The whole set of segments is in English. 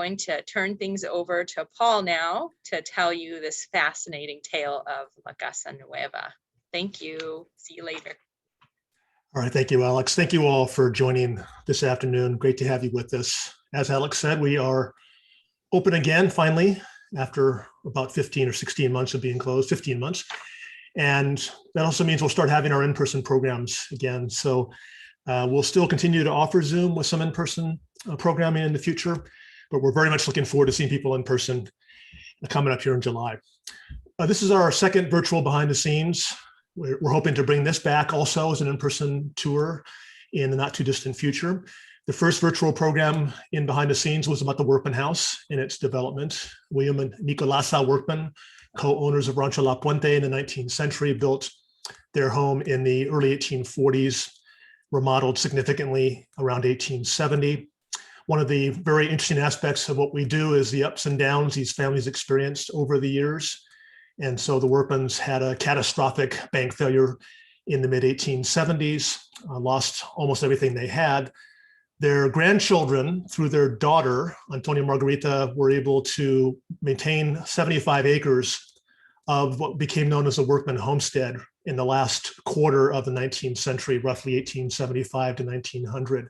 going to turn things over to Paul now to tell you this fascinating tale of La Casa Nueva. Thank you. See you later. All right, thank you, Alex. Thank you all for joining this afternoon. Great to have you with us. As Alex said, we are open again, finally, after about 15 or 16 months of being closed, 15 months. And that also means we'll start having our in-person programs again. So we'll still continue to offer Zoom with some in-person programming in the future, but we're very much looking forward to seeing people in person coming up here in July. This is our second virtual behind the scenes. We're hoping to bring this back also as an in-person tour in the not too distant future. The first virtual program in behind the scenes was about the Workman House and its development. William and Nicolasa Workman, co-owners of Rancho La Puente in the 19th century, built their home in the early 1840s, remodeled significantly around 1870. One of the very interesting aspects of what we do is the ups and downs these families experienced over the years. And so the Workmans had a catastrophic bank failure in the mid-1870s, lost almost everything they had. Their grandchildren, through their daughter, Antonia Margarita, were able to maintain 75 acres of what became known as the Workman homestead in the last quarter of the 19th century, roughly 1875 to 1900.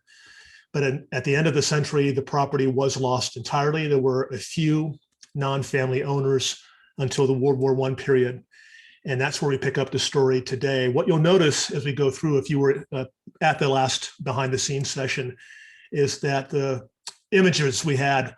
But at the end of the century, the property was lost entirely. There were a few non-family owners until the World War I period. And that's where we pick up the story today. What you'll notice as we go through, if you were at the last behind the scenes session, is that the images we had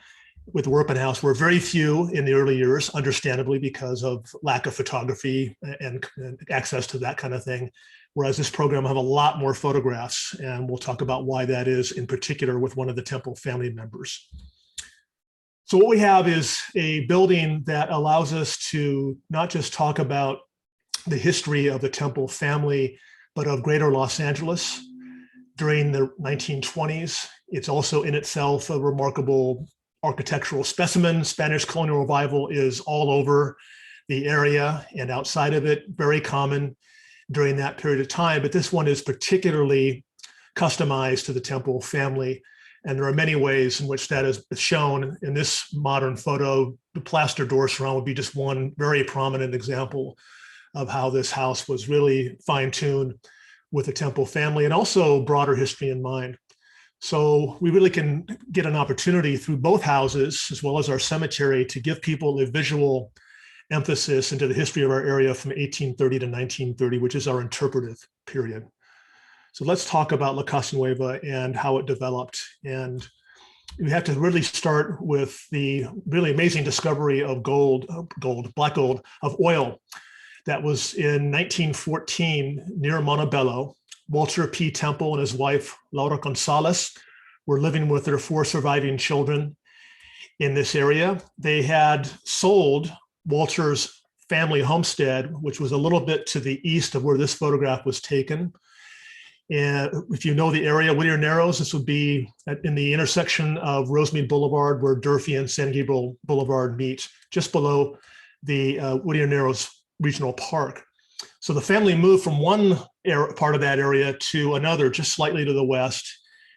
with the Workman House were very few in the early years, understandably, because of lack of photography and access to that kind of thing. Whereas this program will have a lot more photographs, and we'll talk about why that is, in particular with one of the Temple family members. So what we have is a building that allows us to not just talk about the history of the Temple family, but of greater Los Angeles during the 1920s. It's also in itself a remarkable architectural specimen. Spanish Colonial Revival is all over the area and outside of it, very common during that period of time. But this one is particularly customized to the Temple family. And there are many ways in which that is shown in this modern photo. The plaster door surround would be just one very prominent example of how this house was really fine-tuned with the Temple family and also broader history in mind. So we really can get an opportunity through both houses, as well as our cemetery, to give people a visual emphasis into the history of our area from 1830 to 1930, which is our interpretive period. So let's talk about La Casa Nueva and how it developed. And we have to really start with the really amazing discovery of black gold, of oil that was in 1914 near Montebello. Walter P. Temple and his wife, Laura Gonzalez, were living with their 4 surviving children in this area. They had sold Walter's family homestead, which was a little bit to the east of where this photograph was taken. And if you know the area, Whittier Narrows, this would be in the intersection of Rosemead Boulevard, where Durfee and San Gabriel Boulevard meet, just below the Whittier Narrows Regional Park. So the family moved from one part of that area to another, just slightly to the west.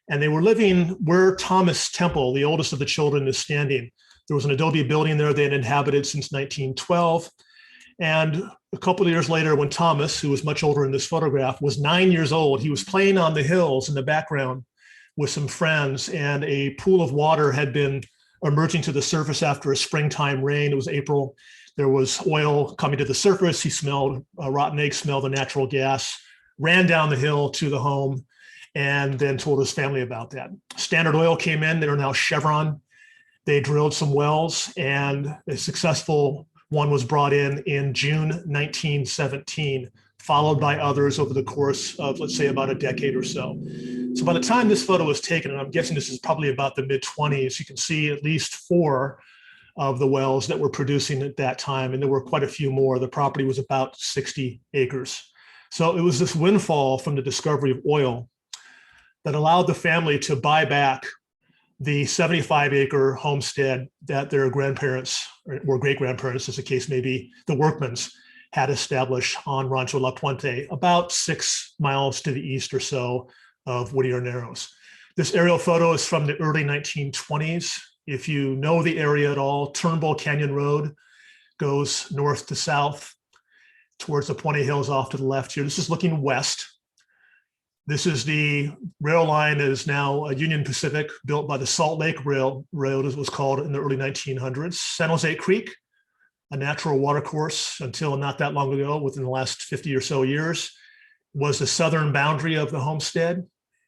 And they were living where Thomas Temple, the oldest of the children, is standing. There was an adobe building there they had inhabited since 1912. And a couple of years later, when Thomas, who was much older in this photograph, was 9 years old, he was playing on the hills in the background with some friends, and a pool of water had been emerging to the surface after a springtime rain. It was April. There was oil coming to the surface. He smelled a rotten egg, smelled the natural gas, ran down the hill to the home, and then told his family about that. Standard Oil came in. They are now Chevron. They drilled some wells, and a successful one was brought in June 1917, followed by others over the course of, let's say, about a decade or so. So by the time this photo was taken, and I'm guessing this is probably about the mid-20s, you can see at least 4 of the wells that were producing at that time, and there were quite a few more. The property was about 60 acres. So it was this windfall from the discovery of oil that allowed the family to buy back the 75-acre homestead that their grandparents, or great-grandparents, as the case may be, the Workmans, had established on Rancho La Puente, about 6 miles to the east or so of Whittier Narrows. This aerial photo is from the early 1920s. If you know the area at all, Turnbull Canyon Road goes north to south towards the Pointy Hills off to the left here. This is looking west. This is the rail line that is now Union Pacific, built by the Salt Lake Railroad, as it was called in the early 1900s. San Jose Creek, a natural watercourse until not that long ago, within the last 50 or so years, was the southern boundary of the homestead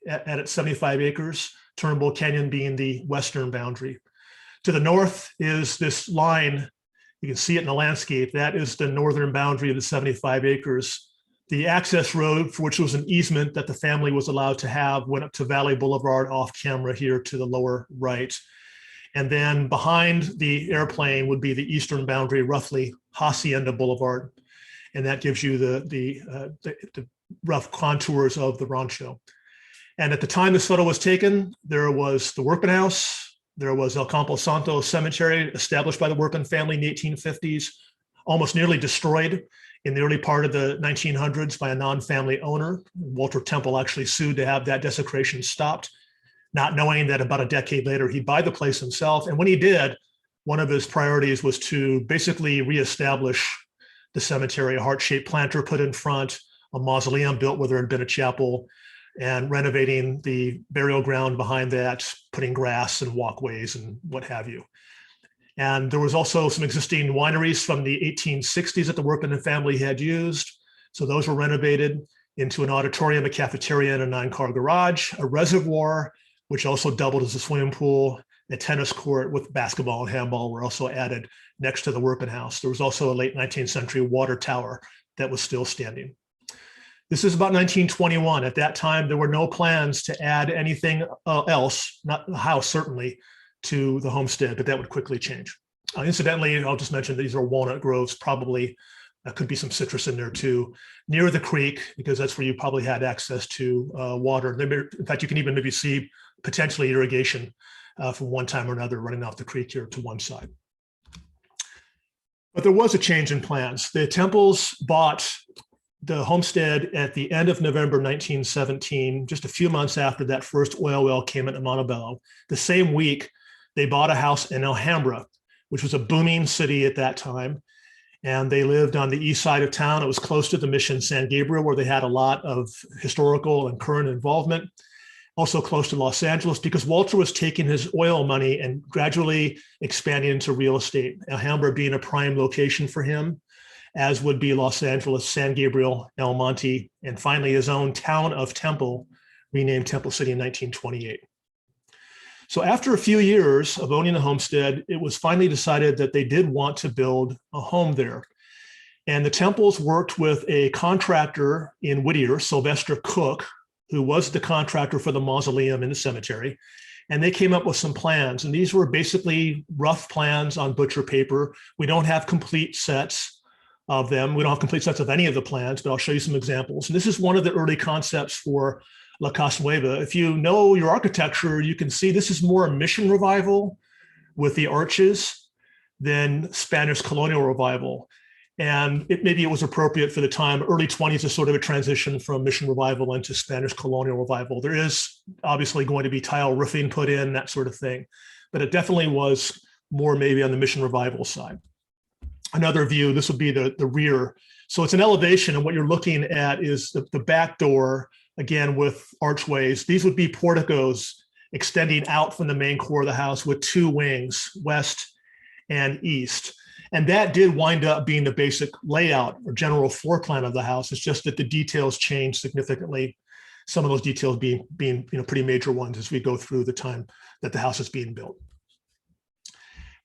at its 75 acres, Turnbull Canyon being the western boundary. To the north is this line. You can see it in the landscape. That is the northern boundary of the 75 acres. The access road, for which was an easement that the family was allowed to have, went up to Valley Boulevard off camera here to the lower right. And then behind the airplane would be the eastern boundary, roughly Hacienda Boulevard. And that gives you the rough contours of the rancho. And at the time this photo was taken, there was the Workman House, there was El Campo Santo Cemetery, established by the Workman family in the 1850s, almost nearly destroyed in the early part of the 1900s by a non-family owner. Walter Temple actually sued to have that desecration stopped, not knowing that about a decade later he'd buy the place himself. And when he did, one of his priorities was to basically reestablish the cemetery, a heart-shaped planter put in front, a mausoleum built where there had been a chapel, and renovating the burial ground behind that, putting grass and walkways and what have you. And there was also some existing wineries from the 1860s that the Workman family had used. So those were renovated into an auditorium, a cafeteria, and a 9-car garage, a reservoir, which also doubled as a swimming pool, a tennis court with basketball and handball were also added next to the Workman House. There was also a late 19th century water tower that was still standing. This is about 1921. At that time, there were no plans to add anything else, not the house certainly, to the homestead, but that would quickly change. Incidentally, I'll just mention these are walnut groves, probably could be some citrus in there too, near the creek, because that's where you probably had access to water. In fact, you can even maybe see potentially irrigation from one time or another running off the creek here to one side. But there was a change in plans. The Temples bought the homestead at the end of November 1917, just a few months after that first oil well came into Montebello. The same week, they bought a house in Alhambra, which was a booming city at that time. And they lived on the east side of town. It was close to the Mission San Gabriel, where they had a lot of historical and current involvement. Also close to Los Angeles, because Walter was taking his oil money and gradually expanding into real estate, Alhambra being a prime location for him, as would be Los Angeles, San Gabriel, El Monte, and finally his own town of Temple, renamed Temple City in 1928. So after a few years of owning the homestead, it was finally decided that they did want to build a home there. And the Temples worked with a contractor in Whittier, Sylvester Cook, who was the contractor for the mausoleum in the cemetery. And they came up with some plans. And these were basically rough plans on butcher paper. We don't have complete sets of them. We don't have complete sets of any of the plans, but I'll show you some examples. And this is one of the early concepts for La Casa Nueva. If you know your architecture, you can see this is more Mission Revival with the arches than Spanish Colonial Revival. And maybe it was appropriate for the time. Early 20s is sort of a transition from Mission Revival into Spanish Colonial Revival. There is obviously going to be tile roofing put in, that sort of thing. But it definitely was more maybe on the Mission Revival side. Another view, this would be the rear. So it's an elevation, and what you're looking at is the back door, again, with archways. These would be porticos extending out from the main core of the house with two wings, west and east. And that did wind up being the basic layout or general floor plan of the house. It's just that the details changed significantly. Some of those details being pretty major ones as we go through the time that the house is being built.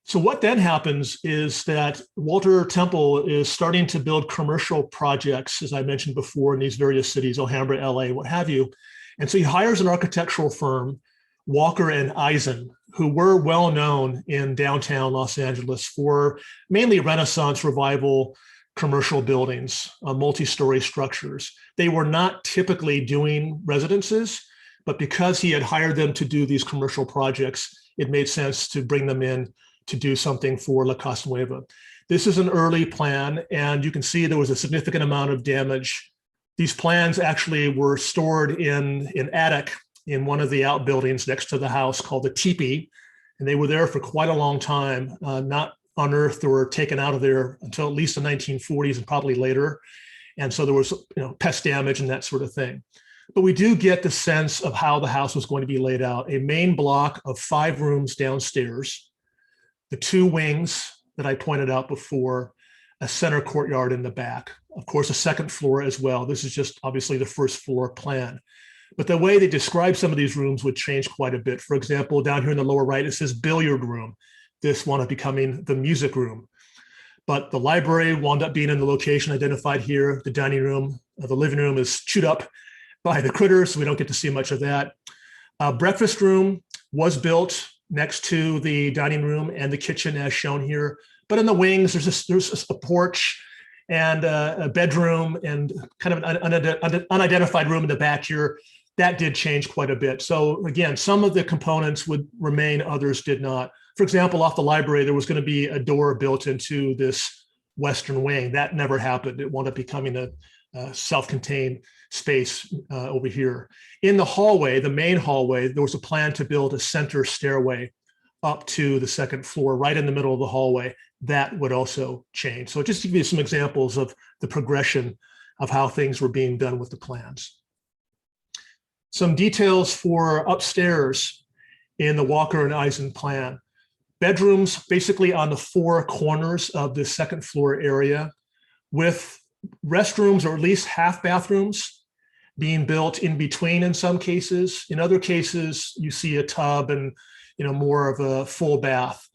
So what then happens is that Walter Temple is starting to build commercial projects, as I mentioned before, in these various cities, Alhambra, LA, what have you. And so he hires an architectural firm, Walker and Eisen, who were well known in downtown Los Angeles for mainly Renaissance Revival commercial buildings, multi-story structures. They were not typically doing residences, but because he had hired them to do these commercial projects, it made sense to bring them in to do something for La Casa Nueva. This is an early plan, and you can see there was a significant amount of damage. These plans actually were stored in an attic in one of the outbuildings next to the house called the teepee. and they were there for quite a long time, not unearthed or taken out of there until at least the 1940s and probably later. And so there was, pest damage and that sort of thing. But we do get the sense of how the house was going to be laid out. A main block of 5 rooms downstairs, the 2 wings that I pointed out before, a center courtyard in the back. Of course, a second floor as well. This is just obviously the first floor plan. But the way they describe some of these rooms would change quite a bit. For example, down here in the lower right, it says billiard room. This wound up becoming the music room. But the library wound up being in the location identified here. The dining room, the living room is chewed up by the critters, so we don't get to see much of that. Breakfast room was built next to the dining room and the kitchen as shown here. But in the wings, there's a porch and a bedroom and kind of an unidentified room in the back here. That did change quite a bit. So again, some of the components would remain, others did not. For example, off the library, there was going to be a door built into this western wing. That never happened. It wound up becoming a self-contained space over here. In the hallway, the main hallway, there was a plan to build a center stairway up to the second floor, right in the middle of the hallway. That would also change. So just to give you some examples of the progression of how things were being done with the plans. Some details for upstairs in the Walker and Eisen plan. Bedrooms basically on the 4 corners of the second floor area, with restrooms or at least half bathrooms being built in between in some cases. In other cases, you see a tub and more of a full bath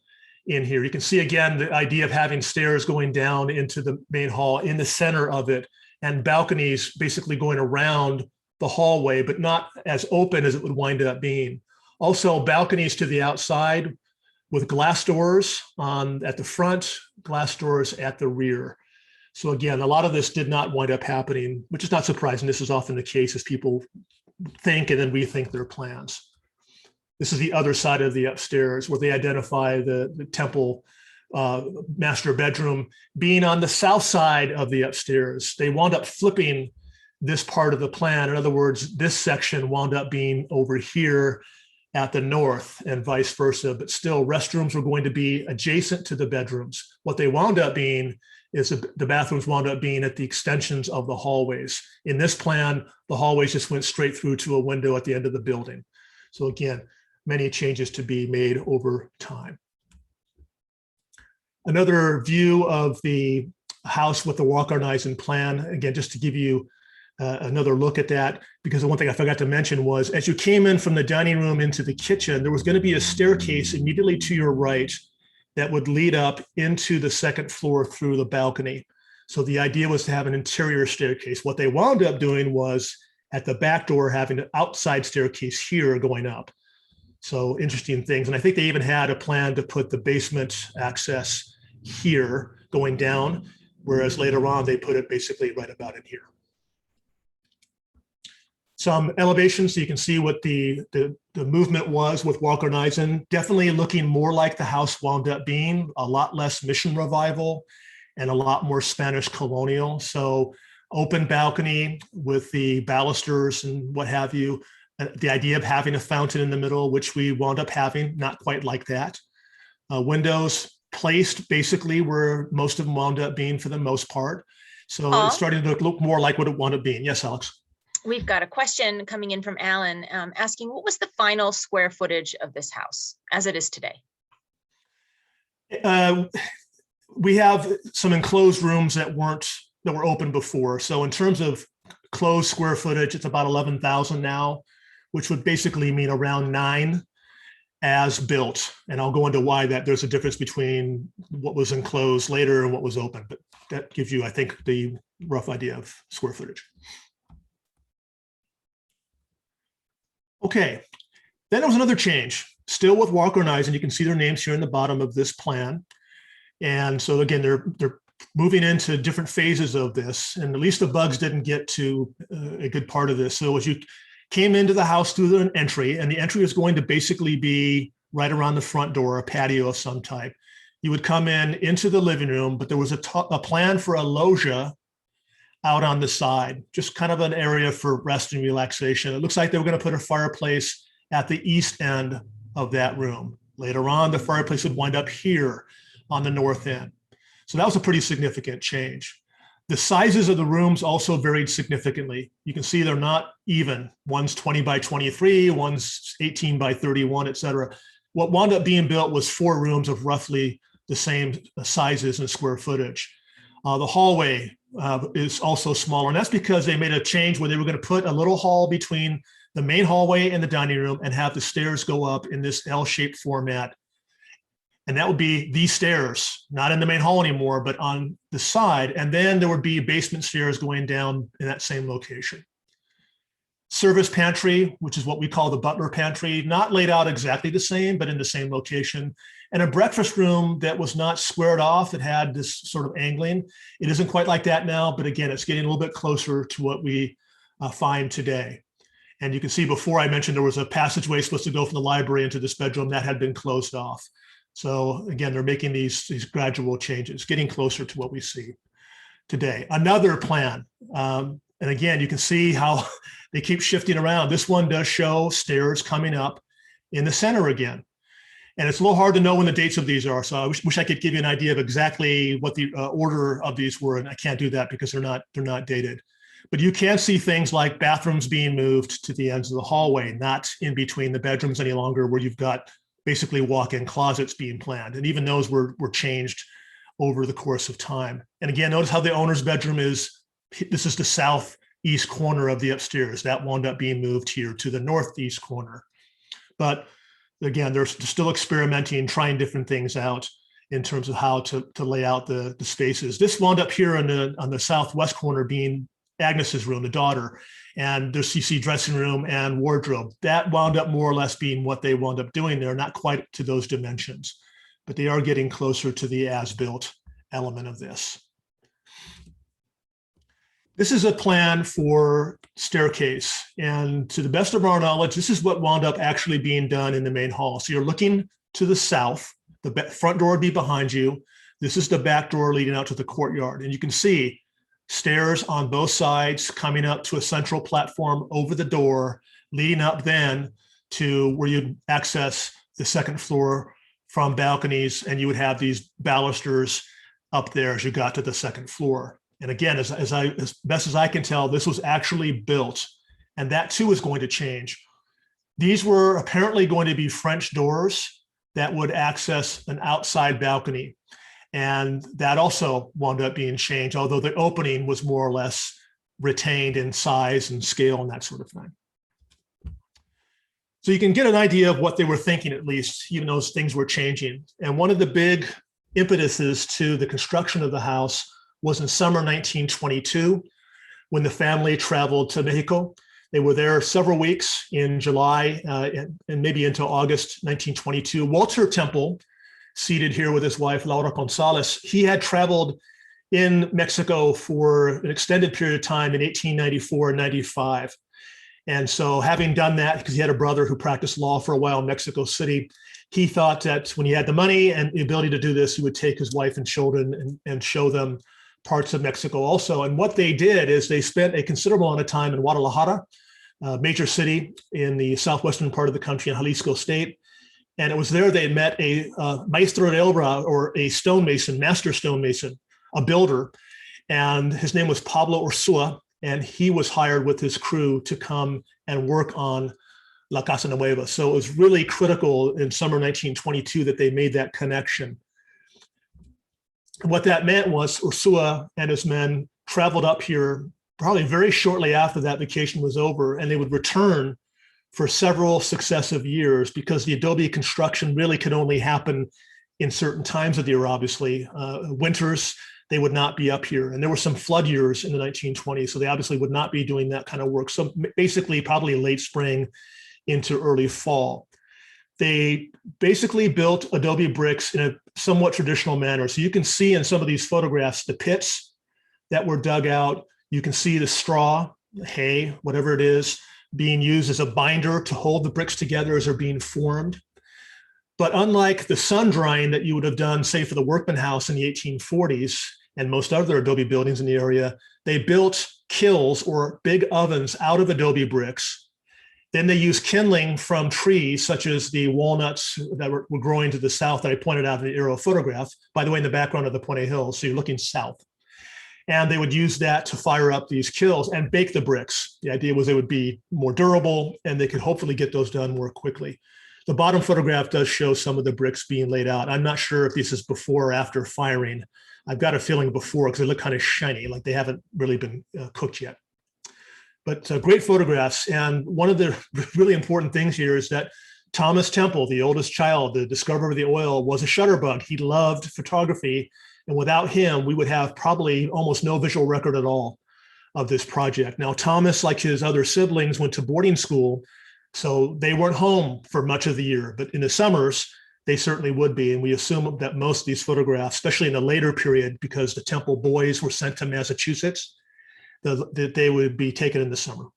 in here. You can see again the idea of having stairs going down into the main hall in the center of it, and balconies basically going around the hallway, but not as open as it would wind up being. Also, balconies to the outside with glass doors at the front, glass doors at the rear. So again, a lot of this did not wind up happening, which is not surprising. This is often the case as people think and then rethink their plans. This is the other side of the upstairs where they identify the temple master bedroom being on the south side of the upstairs. They wound up flipping this part of the plan. In other words, this section wound up being over here at the north and vice versa, but still restrooms were going to be adjacent to the bedrooms. What they wound up being is the bathrooms wound up being at the extensions of the hallways. In this plan, the hallways just went straight through to a window at the end of the building. So again, many changes to be made over time. Another view of the house with the Walker and Eisen plan, again, just to give you another look at that, because the one thing I forgot to mention was as you came in from the dining room into the kitchen, there was going to be a staircase immediately to your right that would lead up into the second floor through the balcony. So the idea was to have an interior staircase. What they wound up doing was at the back door having an outside staircase here going up. So interesting things. And I think they even had a plan to put the basement access here going down, whereas later on they put it basically right about in here. Some elevations so you can see what the movement was with Walker and Eisen. Definitely looking more like the house wound up being, a lot less Mission Revival and a lot more Spanish Colonial. So open balcony with the balusters and what have you. The idea of having a fountain in the middle, which we wound up having, not quite like that. Windows placed basically where most of them wound up being for the most part. So It's starting to look more like what it wound up being. Yes, Alex. We've got a question coming in from Alan asking, what was the final square footage of this house as it is today? We have some enclosed rooms that were open before. So in terms of closed square footage, it's about 11,000 now, which would basically mean around 9 as built. And I'll go into why there's a difference between what was enclosed later and what was open. But that gives you, I think, the rough idea of square footage. Okay, then there was another change, still with Walker and Eisen. You can see their names here in the bottom of this plan. And so again, they're moving into different phases of this, and at least the bugs didn't get to a good part of this. So as you came into the house through an entry, and the entry is going to basically be right around the front door, a patio of some type. You would come into the living room, but there was a plan for a loggia out on the side, just kind of an area for rest and relaxation. It looks like they were going to put a fireplace at the east end of that room. Later on, the fireplace would wind up here on the north end. So that was a pretty significant change. The sizes of the rooms also varied significantly. You can see they're not even. One's 20 by 23, one's 18 by 31, et cetera. What wound up being built was 4 rooms of roughly the same sizes and square footage. The hallway is also smaller, and that's because they made a change where they were going to put a little hall between the main hallway and the dining room and have the stairs go up in this L-shaped format. And that would be these stairs, not in the main hall anymore, but on the side. And then there would be basement stairs going down in that same location. Service pantry, which is what we call the Butler Pantry, not laid out exactly the same, but in the same location. And a breakfast room that was not squared off. It had this sort of angling. It isn't quite like that now, but again, it's getting a little bit closer to what we find today. And you can see before I mentioned there was a passageway supposed to go from the library into this bedroom that had been closed off. So again, they're making these gradual changes, getting closer to what we see today. Another plan, and again, you can see how they keep shifting around. This one does show stairs coming up in the center again. And it's a little hard to know when the dates of these are. So I wish I could give you an idea of exactly what the order of these were. And I can't do that because they're not dated. But you can see things like bathrooms being moved to the ends of the hallway, not in between the bedrooms any longer, where you've got basically walk-in closets being planned. And even those were changed over the course of time. And again, notice how the owner's bedroom is, this is the southeast corner of the upstairs. That wound up being moved here to the northeast corner. But again, they're still experimenting, trying different things out in terms of how to lay out the spaces. This wound up here on the southwest corner being Agnes's room, the daughter, and there's CC dressing room and wardrobe. That wound up more or less being what they wound up doing there, not quite to those dimensions, but they are getting closer to the as-built element of this. This is a plan for staircase, and to the best of our knowledge, this is what wound up actually being done in the main hall. So you're looking to the south, the front door would be behind you. This is the back door leading out to the courtyard, and you can see stairs on both sides coming up to a central platform over the door, leading up then to where you'd access the second floor from balconies, and you would have these balusters up there as you got to the second floor. And again, as best as I can tell, this was actually built, and that too is going to change. These were apparently going to be French doors that would access an outside balcony. And that also wound up being changed, although the opening was more or less retained in size and scale and that sort of thing. So you can get an idea of what they were thinking, at least, even though things were changing. And one of the big impetuses to the construction of the house was in summer 1922, when the family traveled to Mexico. They were there several weeks in July and maybe into August 1922. Walter Temple, seated here with his wife, Laura Gonzalez, he had traveled in Mexico for an extended period of time in 1894 and 95. And so having done that, because he had a brother who practiced law for a while in Mexico City, he thought that when he had the money and the ability to do this, he would take his wife and children and show them parts of Mexico also. And what they did is they spent a considerable amount of time in Guadalajara, a major city in the southwestern part of the country in Jalisco state. And it was there they met a maestro de obra, or a stonemason, master stonemason, a builder. And his name was Pablo Ursua. And he was hired with his crew to come and work on La Casa Nueva. So it was really critical in summer 1922 that they made that connection. What that meant was Ursua and his men traveled up here probably very shortly after that vacation was over, and they would return for several successive years, because the adobe construction really could only happen in certain times of the year, obviously. Winters, they would not be up here. And there were some flood years in the 1920s, so they obviously would not be doing that kind of work. So basically probably late spring into early fall. They basically built adobe bricks in a somewhat traditional manner. So you can see in some of these photographs, the pits that were dug out. You can see the straw, hay, whatever it is, being used as a binder to hold the bricks together as they're being formed. But unlike the sun drying that you would have done, say, for the Workman House in the 1840s and most other adobe buildings in the area, they built kilns, or big ovens, out of adobe bricks. Then they used kindling from trees, such as the walnuts that were growing to the south that I pointed out in the aerial photograph, by the way, in the background of the Puente Hills. So you're looking south. And they would use that to fire up these kilns and bake the bricks. The idea was they would be more durable and they could hopefully get those done more quickly. The bottom photograph does show some of the bricks being laid out. I'm not sure if this is before or after firing. I've got a feeling before because they look kind of shiny, like they haven't really been cooked yet. But great photographs. And one of the really important things here is that Thomas Temple, the oldest child, the discoverer of the oil, was a shutterbug. He loved photography. And without him, we would have probably almost no visual record at all of this project. Now, Thomas, like his other siblings, went to boarding school, so they weren't home for much of the year. But in the summers, they certainly would be. And we assume that most of these photographs, especially in the later period, because the Temple boys were sent to Massachusetts, that they would be taken in the summer.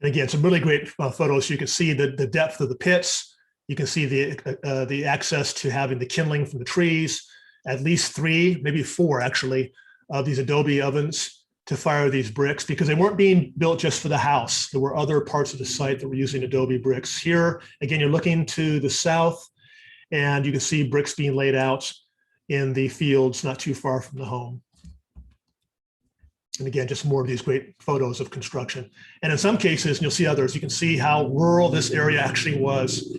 And again, some really great photos. You can see the depth of the pits. You can see the access to having the kindling from the trees, at least 3, maybe 4 actually, of these adobe ovens to fire these bricks, because they weren't being built just for the house. There were other parts of the site that were using adobe bricks. Here, again, you're looking to the south, and you can see bricks being laid out in the fields not too far from the home. And again, just more of these great photos of construction. And in some cases, and you'll see others, you can see how rural this area actually was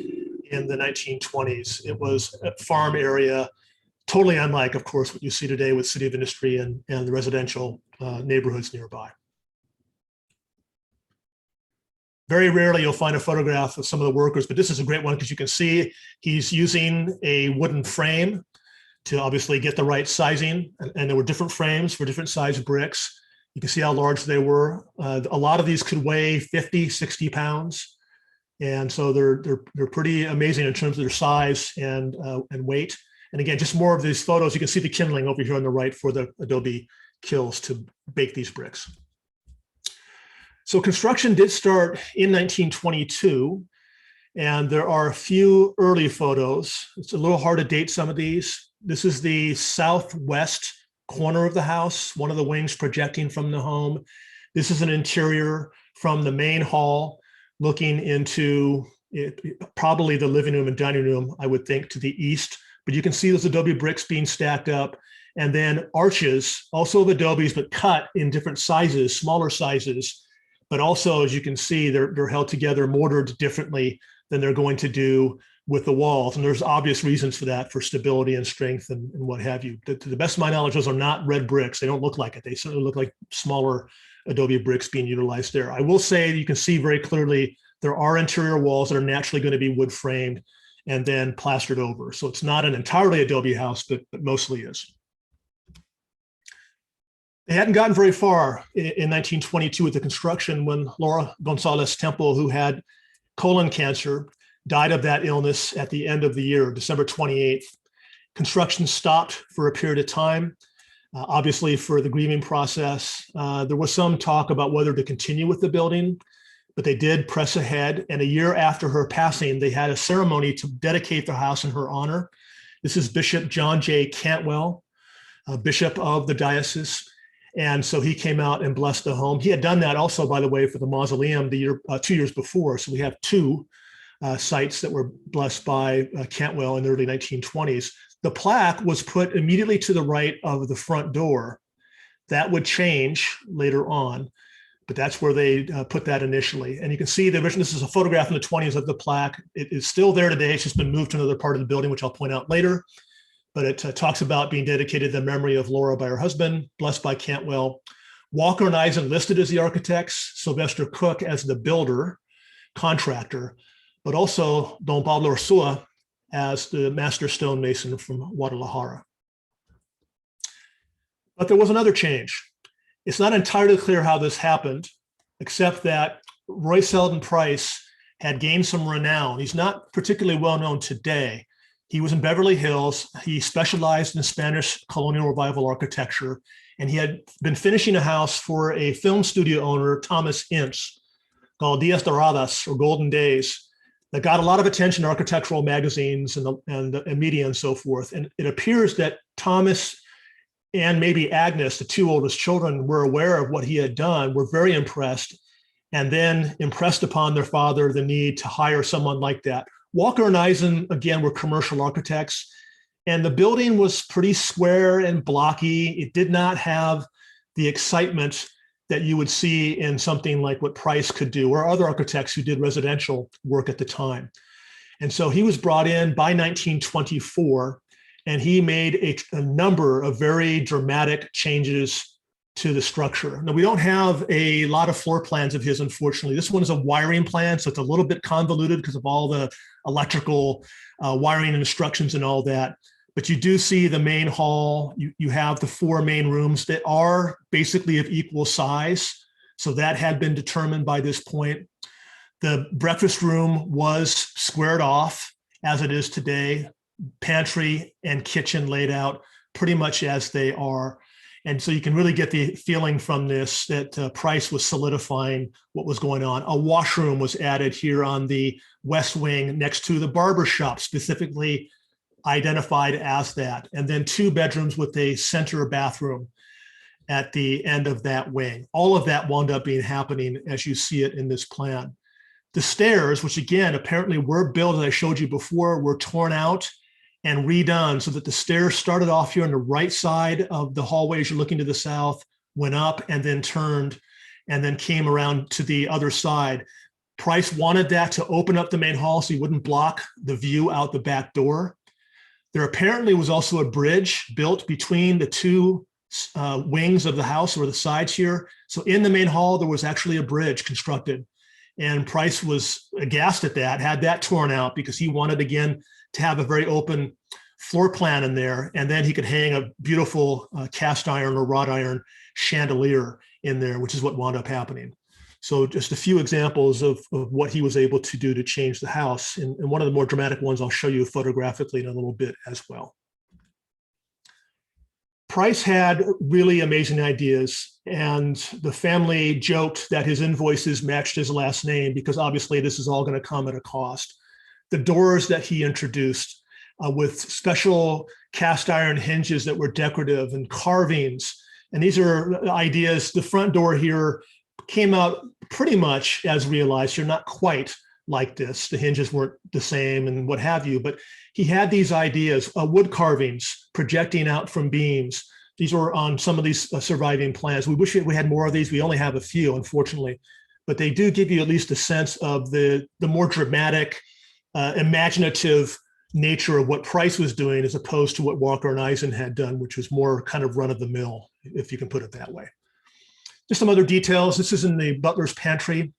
in the 1920s. It was a farm area, totally unlike, of course, what you see today with City of Industry and the residential neighborhoods nearby. Very rarely you'll find a photograph of some of the workers, but this is a great one because you can see he's using a wooden frame to obviously get the right sizing. And there were different frames for different size bricks. You can see how large they were. A lot of these could weigh 50, 60 pounds. And so they're pretty amazing in terms of their size and weight. And again, just more of these photos. You can see the kindling over here on the right for the adobe kilns to bake these bricks. So construction did start in 1922, and there are a few early photos. It's a little hard to date some of these. This is the southwest corner of the house, one of the wings projecting from the home. This is an interior from the main hall looking into probably the living room and dining room, I would think, to the east. But you can see those adobe bricks being stacked up, and then arches, also of adobes, but cut in different sizes, smaller sizes. But also, as you can see, they're held together, mortared differently than they're going to do with the walls. And there's obvious reasons for that, for stability and strength and what have you. To the best of my knowledge, those are not red bricks. They don't look like it. They certainly look like smaller adobe bricks being utilized there. I will say you can see very clearly there are interior walls that are naturally going to be wood framed and then plastered over. So it's not an entirely adobe house, but mostly is. They hadn't gotten very far in 1922 with the construction when Laura Gonzalez Temple, who had colon cancer, died of that illness at the end of the year, December 28th. Construction stopped for a period of time, obviously for the grieving process. There was some talk about whether to continue with the building, but they did press ahead. And a year after her passing, they had a ceremony to dedicate the house in her honor. This is Bishop John J. Cantwell, Bishop of the diocese. And so he came out and blessed the home. He had done that also, by the way, for the mausoleum 2 years before. So we have 2 sites that were blessed by Cantwell in the early 1920s. The plaque was put immediately to the right of the front door. That would change later on, but that's where they put that initially. And you can see the original, this is a photograph in the 20s of the plaque. It is still there today. It's just been moved to another part of the building, which I'll point out later. But it talks about being dedicated to the memory of Laura by her husband, blessed by Cantwell. Walker and Eisen listed as the architects, Sylvester Cook as the builder, contractor, but also Don Pablo Ursua as the master stonemason from Guadalajara. But there was another change. It's not entirely clear how this happened, except that Roy Selden Price had gained some renown. He's not particularly well known today. He was in Beverly Hills. He specialized in Spanish colonial revival architecture, and he had been finishing a house for a film studio owner, Thomas Ince, called Dias Doradas, or Golden Days, that got a lot of attention in architectural magazines and media and so forth. And it appears that Thomas and maybe Agnes, the 2 oldest children, were aware of what he had done, were very impressed, and then impressed upon their father the need to hire someone like that. Walker and Eisen, again, were commercial architects, and the building was pretty square and blocky. It did not have the excitement that you would see in something like what Price could do, or other architects who did residential work at the time. And so he was brought in by 1924, and he made a number of very dramatic changes to the structure. Now, we don't have a lot of floor plans of his, unfortunately. This one is a wiring plan, so it's a little bit convoluted because of all the electrical wiring instructions and all that. But you do see the main hall. You have the 4 main rooms that are basically of equal size. So that had been determined by this point. The breakfast room was squared off as it is today. Pantry and kitchen laid out pretty much as they are. And so you can really get the feeling from this that Price was solidifying what was going on. A washroom was added here on the west wing next to the barber shop, specifically identified as that. And then 2 bedrooms with a center bathroom at the end of that wing. All of that wound up being happening as you see it in this plan. The stairs, which again, apparently were built, as I showed you before, were torn out and redone so that the stairs started off here on the right side of the hallway as you're looking to the south, went up and then turned and then came around to the other side. Price wanted that to open up the main hall so he wouldn't block the view out the back door. There apparently was also a bridge built between the 2 wings of the house, or the sides here. So in the main hall, there was actually a bridge constructed. And Price was aghast at that, had that torn out because he wanted, again, to have a very open floor plan in there. And then he could hang a beautiful cast iron or wrought iron chandelier in there, which is what wound up happening. So just a few examples of what he was able to do to change the house. And one of the more dramatic ones I'll show you photographically in a little bit as well. Price had really amazing ideas, and the family joked that his invoices matched his last name because obviously this is all going to come at a cost. The doors that he introduced with special cast iron hinges that were decorative and carvings, and these are ideas. The front door here came out pretty much as realized. You're not quite like this. The hinges weren't the same and what have you, but he had these ideas, wood carvings projecting out from beams. These were on some of these surviving plans. We wish we had more of these. We only have a few, unfortunately, but they do give you at least a sense of the more dramatic, imaginative nature of what Price was doing as opposed to what Walker and Eisen had done, which was more kind of run of the mill, if you can put it that way. Just some other details. This is in the Butler's Pantry.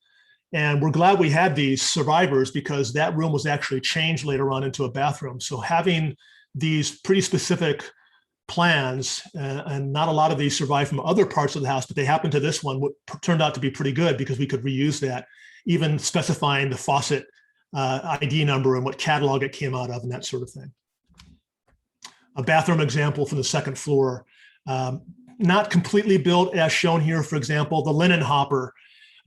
And we're glad we had these survivors because that room was actually changed later on into a bathroom. So having these pretty specific plans, and not a lot of these survived from other parts of the house, but they happened to this one, what turned out to be pretty good because we could reuse that, even specifying the faucet ID number and what catalog it came out of and that sort of thing. A bathroom example from the second floor. Not completely built as shown here. For example, the linen hopper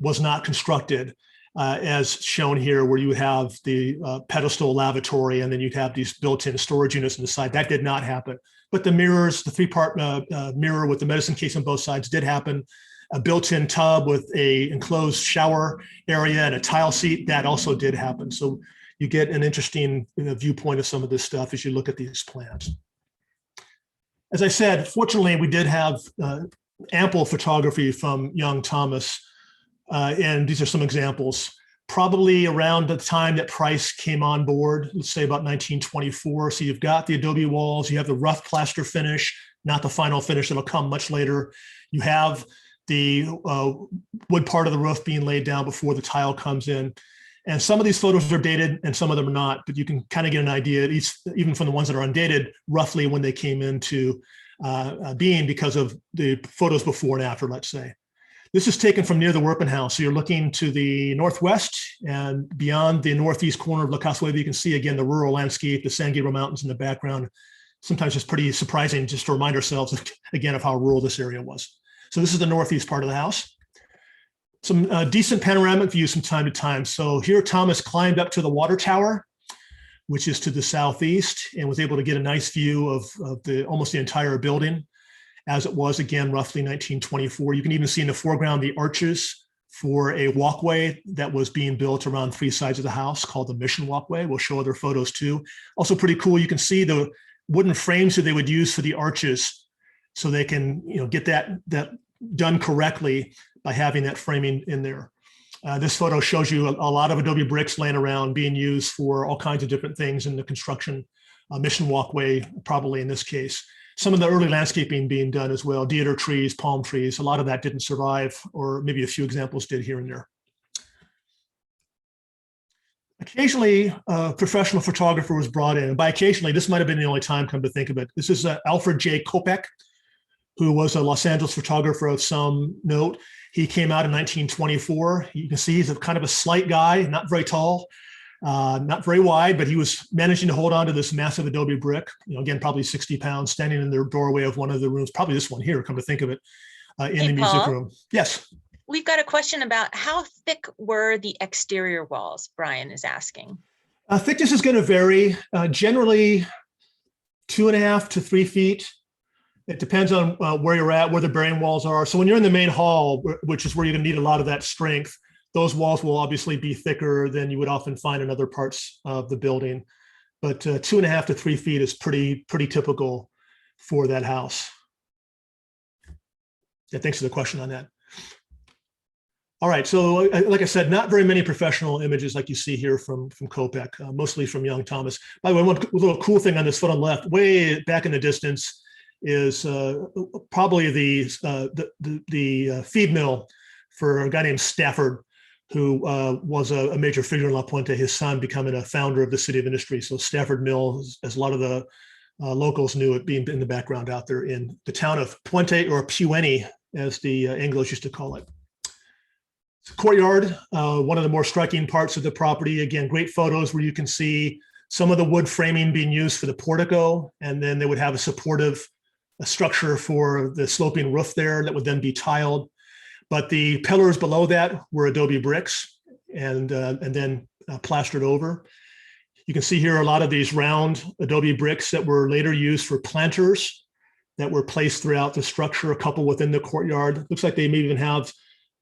was not constructed as shown here, where you have the pedestal lavatory and then you'd have these built-in storage units on the side. That did not happen. But the mirrors, the 3-part mirror with the medicine case on both sides did happen. A built-in tub with a enclosed shower area and a tile seat, that also did happen. So you get an interesting viewpoint of some of this stuff as you look at these plans. As I said, fortunately, we did have ample photography from young Thomas, and these are some examples. Probably around the time that Price came on board, let's say about 1924. So you've got the adobe walls, you have the rough plaster finish, not the final finish that'll come much later. You have the wood part of the roof being laid down before the tile comes in. And some of these photos are dated and some of them are not, but you can kind of get an idea, even from the ones that are undated, roughly when they came into being because of the photos before and after, let's say. This is taken from near the Werpen House. So you're looking to the northwest and beyond the northeast corner of La Casa Nueva, you can see again the rural landscape, the San Gabriel Mountains in the background. Sometimes it's pretty surprising just to remind ourselves again of how rural this area was. So this is the northeast part of the house. Some decent panoramic views from time to time. So here Thomas climbed up to the water tower, which is to the southeast, and was able to get a nice view of almost the entire building as it was, again, roughly 1924. You can even see in the foreground the arches for a walkway that was being built around three sides of the house called the Mission Walkway. We'll show other photos too. Also pretty cool, you can see the wooden frames that they would use for the arches, so they can get that done correctly by having that framing in there. This photo shows you a lot of adobe bricks laying around being used for all kinds of different things in the construction. Mission Walkway, probably in this case. Some of the early landscaping being done as well, deodar trees, palm trees. A lot of that didn't survive, or maybe a few examples did here and there. Occasionally, a professional photographer was brought in. And by occasionally, this might have been the only time, come to think of it. This is Alfred J Kopeck, who was a Los Angeles photographer of some note. He came out in 1924. You can see he's kind of a slight guy, not very tall, not very wide, but he was managing to hold on to this massive adobe brick, again, probably 60 pounds, standing in the doorway of one of the rooms, probably this one here, come to think of it, in the music room. Yes. We've got a question about how thick were the exterior walls, Brian is asking. Thickness is going to vary, generally 2.5 to 3 feet. It depends on where you're at, where the bearing walls are. So when you're in the main hall, which is where you're going to need a lot of that strength, those walls will obviously be thicker than you would often find in other parts of the building. But 2.5 to 3 feet is pretty typical for that house. Yeah, thanks for the question on that. All right, so like I said, not very many professional images like you see here from Kopeck, mostly from young Thomas. By the way, one little cool thing on this photo on the left, way back in the distance, is probably the feed mill for a guy named Stafford, who was a major figure in La Puente, his son becoming a founder of the City of Industry. So Stafford Mill, as a lot of the locals knew it, being in the background out there in the town of Puente, or Pueni, as the Anglos used to call it. Courtyard, one of the more striking parts of the property. Again, great photos where you can see some of the wood framing being used for the portico, and then they would have a supportive structure for the sloping roof there that would then be tiled. But the pillars below that were adobe bricks and then plastered over. You can see here a lot of these round adobe bricks that were later used for planters that were placed throughout the structure, a couple within the courtyard. Looks like they may even have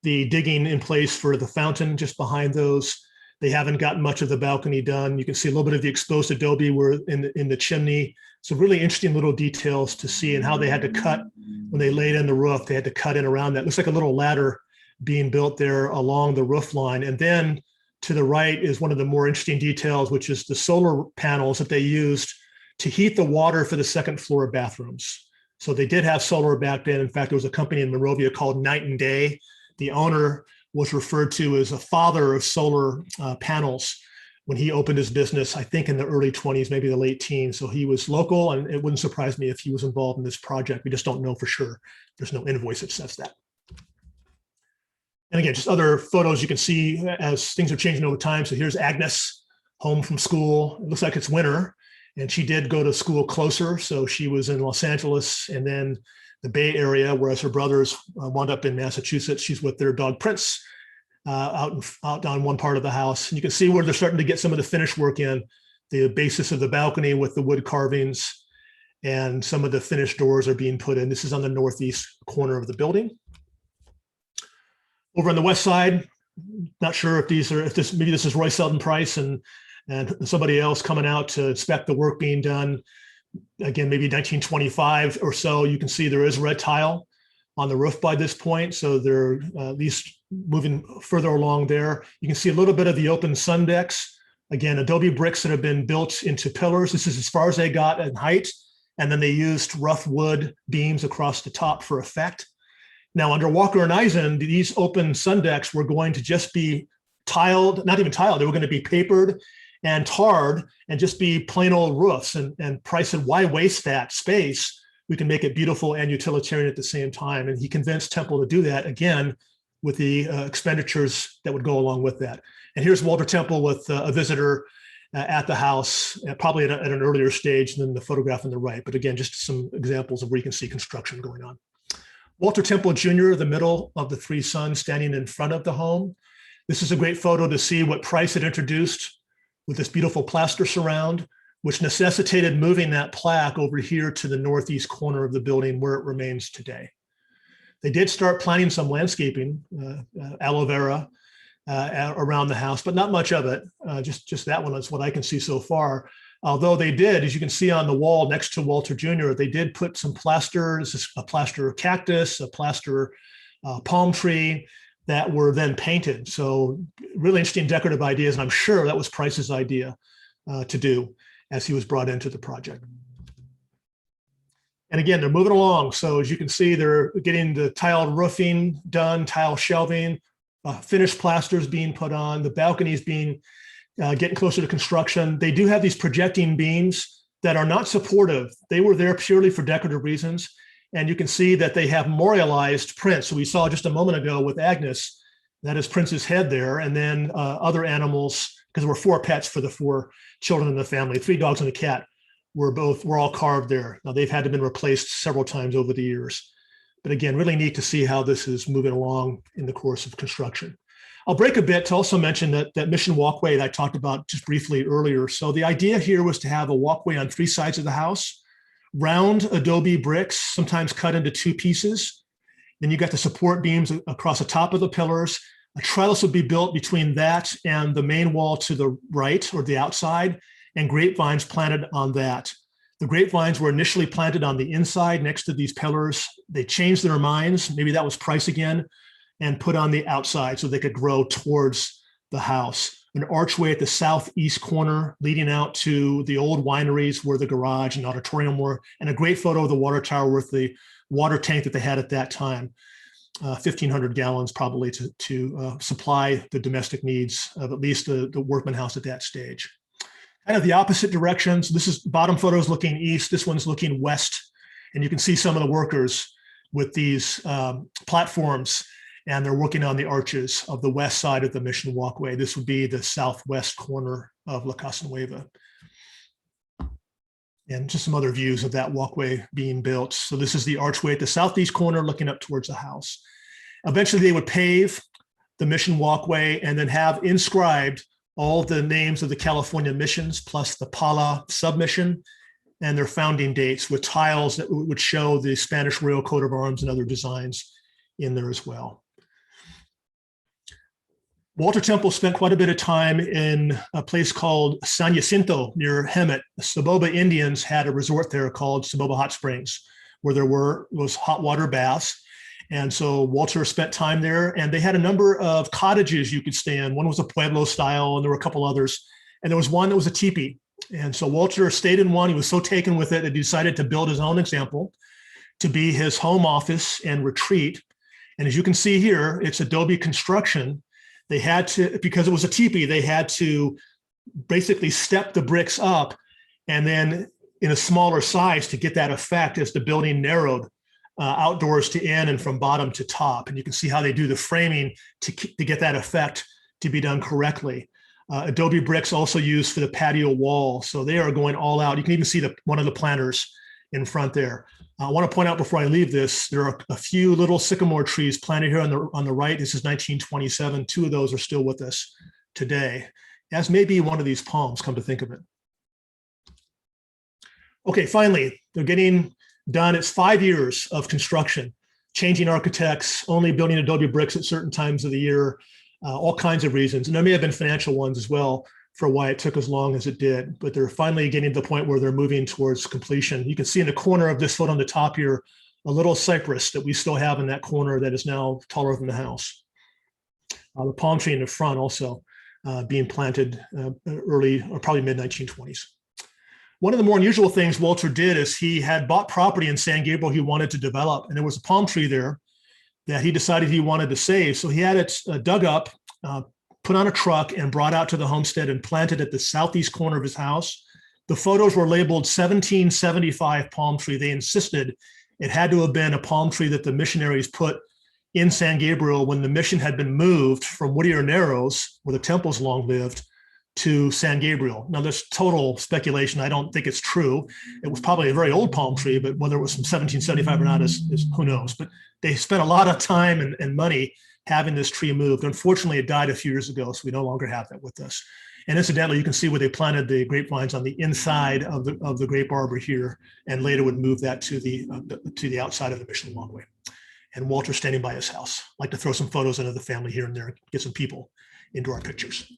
the digging in place for the fountain just behind those. They haven't gotten much of the balcony done. You can see a little bit of the exposed adobe were in the chimney. So really interesting little details to see, and how they had to cut when they laid in the roof. They had to cut in around that. Looks like a little ladder being built there along the roof line. And then to the right is one of the more interesting details, which is the solar panels that they used to heat the water for the second floor bathrooms. So they did have solar back then. In fact, there was a company in Monrovia called Night and Day. The owner was referred to as a father of solar panels when he opened his business, I think in the early 20s, maybe the late teens. So he was local, and it wouldn't surprise me if he was involved in this project. We just don't know for sure. There's no invoice that says that. And again, just other photos you can see as things are changing over time. So here's Agnes home from school. It looks like it's winter, and she did go to school closer. So she was in Los Angeles and then the Bay Area, whereas her brothers wound up in Massachusetts. She's with their dog Prince out on one part of the house. And you can see where they're starting to get some of the finish work in, the basis of the balcony with the wood carvings, and some of the finished doors are being put in. This is on the northeast corner of the building. Over on the west side, not sure if maybe this is Roy Selden Price and somebody else coming out to inspect the work being done. Again, maybe 1925 or so. You can see there is red tile on the roof by this point. So they're at least moving further along there. You can see a little bit of the open sun decks. Again, adobe bricks that have been built into pillars. This is as far as they got in height. And then they used rough wood beams across the top for effect. Now, under Walker and Eisen, these open sun decks were going to just be tiled, not even tiled, they were going to be papered and tarred and just be plain old roofs. And Price said, why waste that space? We can make it beautiful and utilitarian at the same time. And he convinced Temple to do that, again, with the expenditures that would go along with that. And here's Walter Temple with a visitor at the house, probably at an earlier stage than the photograph on the right. But again, just some examples of where you can see construction going on. Walter Temple Jr., the middle of the three sons, standing in front of the home. This is a great photo to see what Price had introduced with this beautiful plaster surround, which necessitated moving that plaque over here to the northeast corner of the building where it remains today. They did start planting some landscaping, aloe vera, around the house, but not much of it. Just that one is what I can see so far. Although they did, as you can see on the wall next to Walter Jr., they did put some plaster. This is a plaster cactus, a plaster palm tree that were then painted. So really interesting decorative ideas. And I'm sure that was Price's idea to do as he was brought into the project. And again, they're moving along. So as you can see, they're getting the tiled roofing done, tile shelving, finished plasters being put on, the balconies being getting closer to construction. They do have these projecting beams that are not supportive. They were there purely for decorative reasons. And you can see that they have memorialized Prince. So we saw just a moment ago with Agnes, that is Prince's head there. And then other animals, because there were 4 pets for the 4 children in the family, 3 dogs and a cat, were all carved there. Now they've had to been replaced several times over the years. But again, really neat to see how this is moving along in the course of construction. I'll break a bit to also mention that Mission Walkway that I talked about just briefly earlier. So the idea here was to have a walkway on 3 sides of the house, round adobe bricks, sometimes cut into 2 pieces. Then you got the support beams across the top of the pillars. A trellis would be built between that and the main wall to the right or the outside, and grapevines planted on that. The grapevines were initially planted on the inside next to these pillars. They changed their minds, maybe that was Price again, and put on the outside so they could grow towards the house. An archway at the southeast corner leading out to the old wineries where the garage and auditorium were, and a great photo of the water tower with the water tank that they had at that time, 1,500 gallons probably to supply the domestic needs of at least the workman house at that stage. Kind of the opposite direction. So this is bottom photos looking east. This one's looking west. And you can see some of the workers with these platforms, and they're working on the arches of the west side of the Mission Walkway. This would be the southwest corner of La Casa Nueva. And just some other views of that walkway being built. So this is the archway at the southeast corner looking up towards the house. Eventually they would pave the Mission Walkway and then have inscribed all the names of the California missions plus the Pala submission and their founding dates with tiles that would show the Spanish royal coat of arms and other designs in there as well. Walter Temple spent quite a bit of time in a place called San Jacinto near Hemet. The Soboba Indians had a resort there called Soboba Hot Springs, where there was hot water baths. And so Walter spent time there, and they had a number of cottages you could stay in. One was a Pueblo style, and there were a couple others. And there was one that was a teepee. And so Walter stayed in one. He was so taken with it that he decided to build his own example to be his home office and retreat. And as you can see here, it's adobe construction. They had to, because it was a teepee, they had to basically step the bricks up and then in a smaller size to get that effect as the building narrowed outdoors to in and from bottom to top. And you can see how they do the framing to get that effect to be done correctly. Adobe bricks also used for the patio wall. So they are going all out. You can even see one of the planters in front there. I want to point out before I leave this, there are a few little sycamore trees planted here on the right. This is 1927. 2 of those are still with us today, as maybe one of these palms, come to think of it. Okay, finally, they're getting done. It's 5 years of construction, changing architects, only building adobe bricks at certain times of the year, all kinds of reasons. And there may have been financial ones as well for why it took as long as it did, but they're finally getting to the point where they're moving towards completion. You can see in the corner of this photo on the top here, a little cypress that we still have in that corner that is now taller than the house. The palm tree in the front also being planted early or probably mid-1920s. One of the more unusual things Walter did is he had bought property in San Gabriel he wanted to develop, and there was a palm tree there that he decided he wanted to save. So he had it dug up, put on a truck and brought out to the homestead and planted at the southeast corner of his house. The photos were labeled 1775 palm tree. They insisted it had to have been a palm tree that the missionaries put in San Gabriel when the mission had been moved from Whittier Narrows, where the temples long lived, to San Gabriel. Now, there's total speculation. I don't think it's true. It was probably a very old palm tree, but whether it was from 1775 or not is who knows. But they spent a lot of time and money having this tree moved. Unfortunately, it died a few years ago, so we no longer have that with us. And incidentally, you can see where they planted the grapevines on the inside of the grape arbor here, and later would move that to the outside of the Mission Walkway. and Walter standing by his house. I'd like to throw some photos into the family here and there, get some people into our pictures.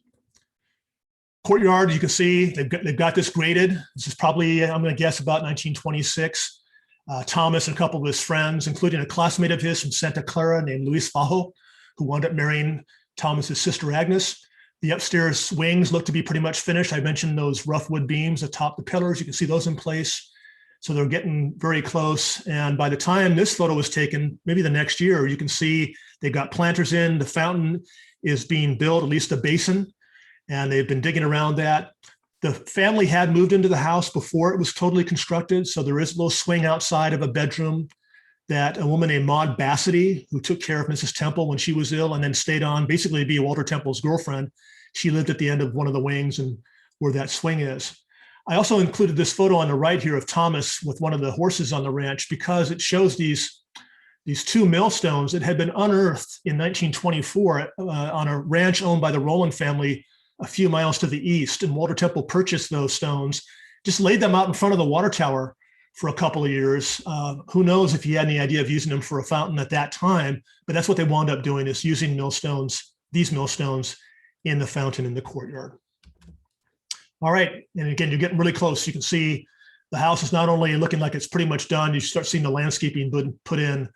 Courtyard, you can see they've got this graded. This is probably, I'm going to guess, about 1926. Thomas and a couple of his friends, including a classmate of his from Santa Clara named Luis Fajo, who wound up marrying Thomas's sister Agnes. The upstairs wings look to be pretty much finished. I mentioned those rough wood beams atop the pillars. You can see those in place. So they're getting very close. And by the time this photo was taken, maybe the next year, you can see they've got planters in. The fountain is being built, at least a basin, and they've been digging around that. The family had moved into the house before it was totally constructed. So there is a little swing outside of a bedroom that a woman named Maud Bassity, who took care of Mrs. Temple when she was ill and then stayed on basically to be Walter Temple's girlfriend. She lived at the end of one of the wings and where that swing is. I also included this photo on the right here of Thomas with one of the horses on the ranch because it shows these two millstones that had been unearthed in 1924 on a ranch owned by the Rowland family a few miles to the east. And Walter Temple purchased those stones, just laid them out in front of the water tower for a couple of years. Who knows if he had any idea of using them for a fountain at that time, but that's what they wound up doing, is using millstones, these millstones, in the fountain in the courtyard. All right, and again, you're getting really close. You can see the house is not only looking like it's pretty much done, you start seeing the landscaping put in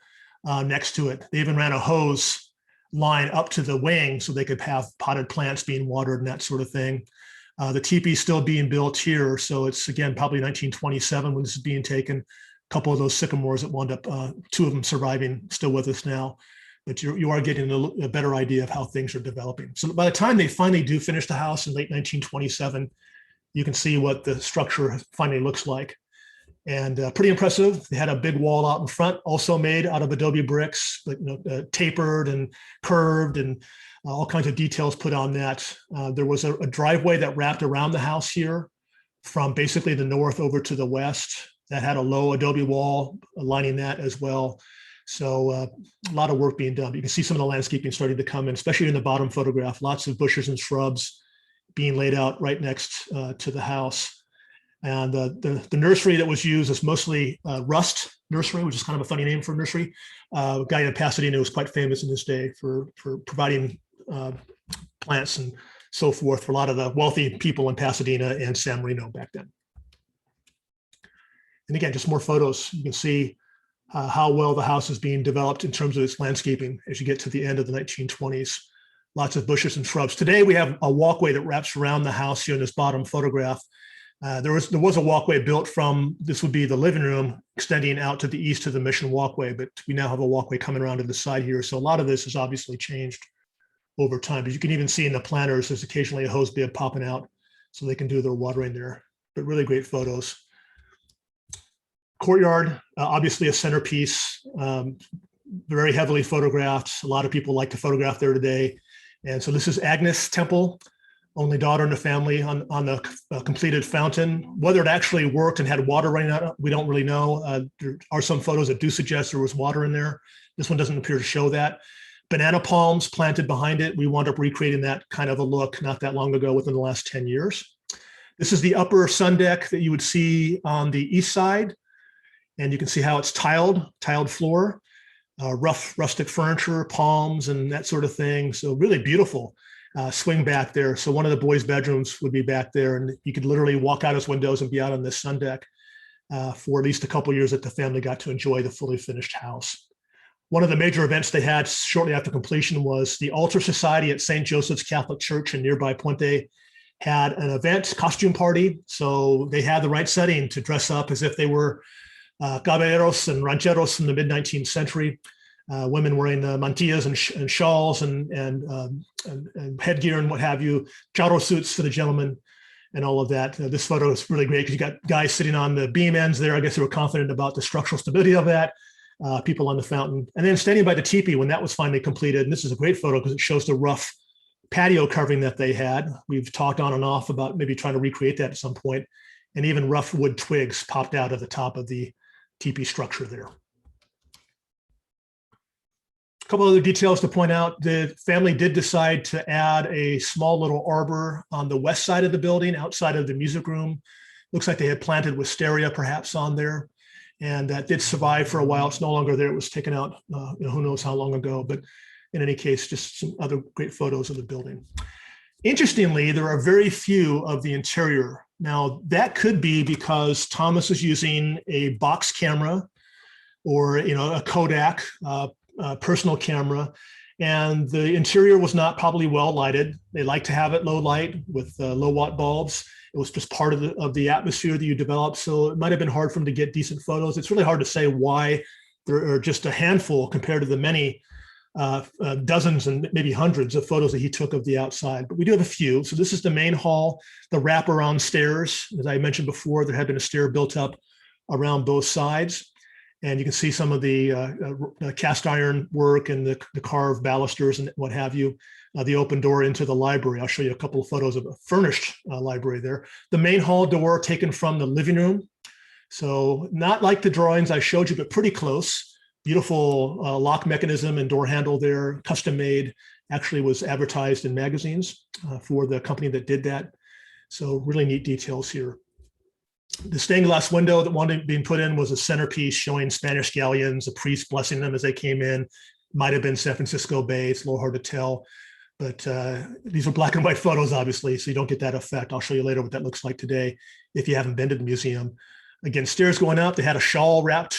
next to it. They even ran a hose line up to the wing so they could have potted plants being watered and that sort of thing. The teepee is still being built here. So it's, again, probably 1927 when this is being taken. A couple of those sycamores that wound up, two of them surviving, still with us now. But you are getting a better idea of how things are developing. So by the time they finally do finish the house in late 1927, you can see what the structure finally looks like. And pretty impressive. They had a big wall out in front, also made out of adobe bricks, but tapered and curved, and all kinds of details put on that. There was a driveway that wrapped around the house here from basically the north over to the west that had a low adobe wall lining that as well. So a lot of work being done. You can see some of the landscaping starting to come in, especially in the bottom photograph, lots of bushes and shrubs being laid out right next to the house. And the nursery that was used is mostly Rust Nursery, which is kind of a funny name for a nursery. A guy in Pasadena was quite famous in his day for providing plants and so forth for a lot of the wealthy people in Pasadena and San Marino back then. And again, just more photos. You can see how well the house is being developed in terms of its landscaping as you get to the end of the 1920s. Lots of bushes and shrubs. Today, we have a walkway that wraps around the house here in this bottom photograph. There was a walkway built from, this would be the living room, extending out to the east to the Mission Walkway, but we now have a walkway coming around to the side here. So a lot of this has obviously changed over time. But you can even see in the planters, there's occasionally a hose bib popping out so they can do their watering there. But really great photos. Courtyard, obviously a centerpiece, very heavily photographed. A lot of people like to photograph there today. And so this is Agnes Temple, only daughter in the family, on the completed fountain. Whether it actually worked and had water running out, we don't really know. There are some photos that do suggest there was water in there. This one doesn't appear to show that. Banana palms planted behind it. We wound up recreating that kind of a look not that long ago, within the last 10 years. This is the upper sun deck that you would see on the east side. And you can see how it's tiled floor, rough rustic furniture, palms, and that sort of thing. So really beautiful swing back there. So one of the boys' bedrooms would be back there, and you could literally walk out his windows and be out on this sun deck for at least a couple of years that the family got to enjoy the fully finished house. One of the major events they had shortly after completion was the Altar Society at St. Joseph's Catholic Church in nearby Puente had an event, costume party. So they had the right setting to dress up as if they were caballeros and rancheros from the mid-19th century, women wearing mantillas and shawls and headgear and what have you, charro suits for the gentlemen and all of that. This photo is really great because you got guys sitting on the beam ends there. I guess they were confident about the structural stability of that, people on the fountain. And then standing by the teepee when that was finally completed. And this is a great photo because it shows the rough patio covering that they had. We've talked on and off about maybe trying to recreate that at some point. And even rough wood twigs popped out of the top of the teepee structure there. A couple other details to point out. The family did decide to add a small little arbor on the west side of the building outside of the music room. Looks like they had planted wisteria perhaps on there. and that did survive for a while. It's no longer there. It was taken out, who knows how long ago, but in any case, just some other great photos of the building. Interestingly, there are very few of the interior. Now, that could be because Thomas was using a box camera or a Kodak personal camera, and the interior was not probably well lighted. They like to have it low light with low watt bulbs. It was just part of the atmosphere that you develop. So it might have been hard for him to get decent photos. It's really hard to say why there are just a handful compared to the many dozens and maybe hundreds of photos that he took of the outside, but we do have a few. So this is the main hall, the wraparound stairs. As I mentioned before, there had been a stair built up around both sides. And you can see some of the cast iron work and the carved balusters and what have you, the open door into the library. I'll show you a couple of photos of a furnished library there. The main hall door taken from the living room. So not like the drawings I showed you, but pretty close. Beautiful lock mechanism and door handle there, custom made, actually was advertised in magazines for the company that did that. So really neat details here. The stained glass window that wanted being put in was a centerpiece showing Spanish galleons, a priest blessing them as they came in. Might have been San Francisco Bay, it's a little hard to tell. But these are black and white photos, obviously, so you don't get that effect. I'll show you later what that looks like today if you haven't been to the museum. Again, stairs going up, they had a shawl wrapped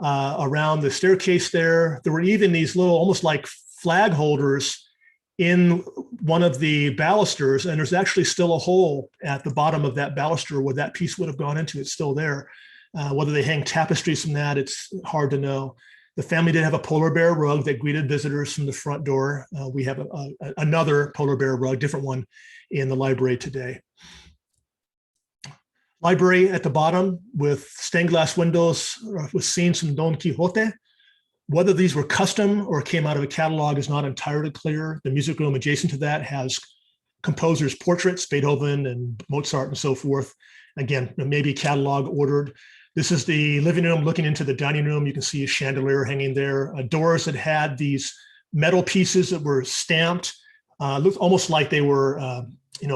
around the staircase there. There were even these little, almost like flag holders in one of the balusters, and there's actually still a hole at the bottom of that baluster where that piece would have gone into. It's still there. Whether they hang tapestries from that, it's hard to know. The family did have a polar bear rug that greeted visitors from the front door. We have another polar bear rug, different one, in the library today. Library at the bottom with stained glass windows with scenes from Don Quixote. Whether these were custom or came out of a catalog is not entirely clear. The music room adjacent to that has composers' portraits, Beethoven and Mozart and so forth. Again, maybe catalog ordered. This is the living room looking into the dining room. You can see a chandelier hanging there. Doors that had these metal pieces that were stamped, looked almost like they were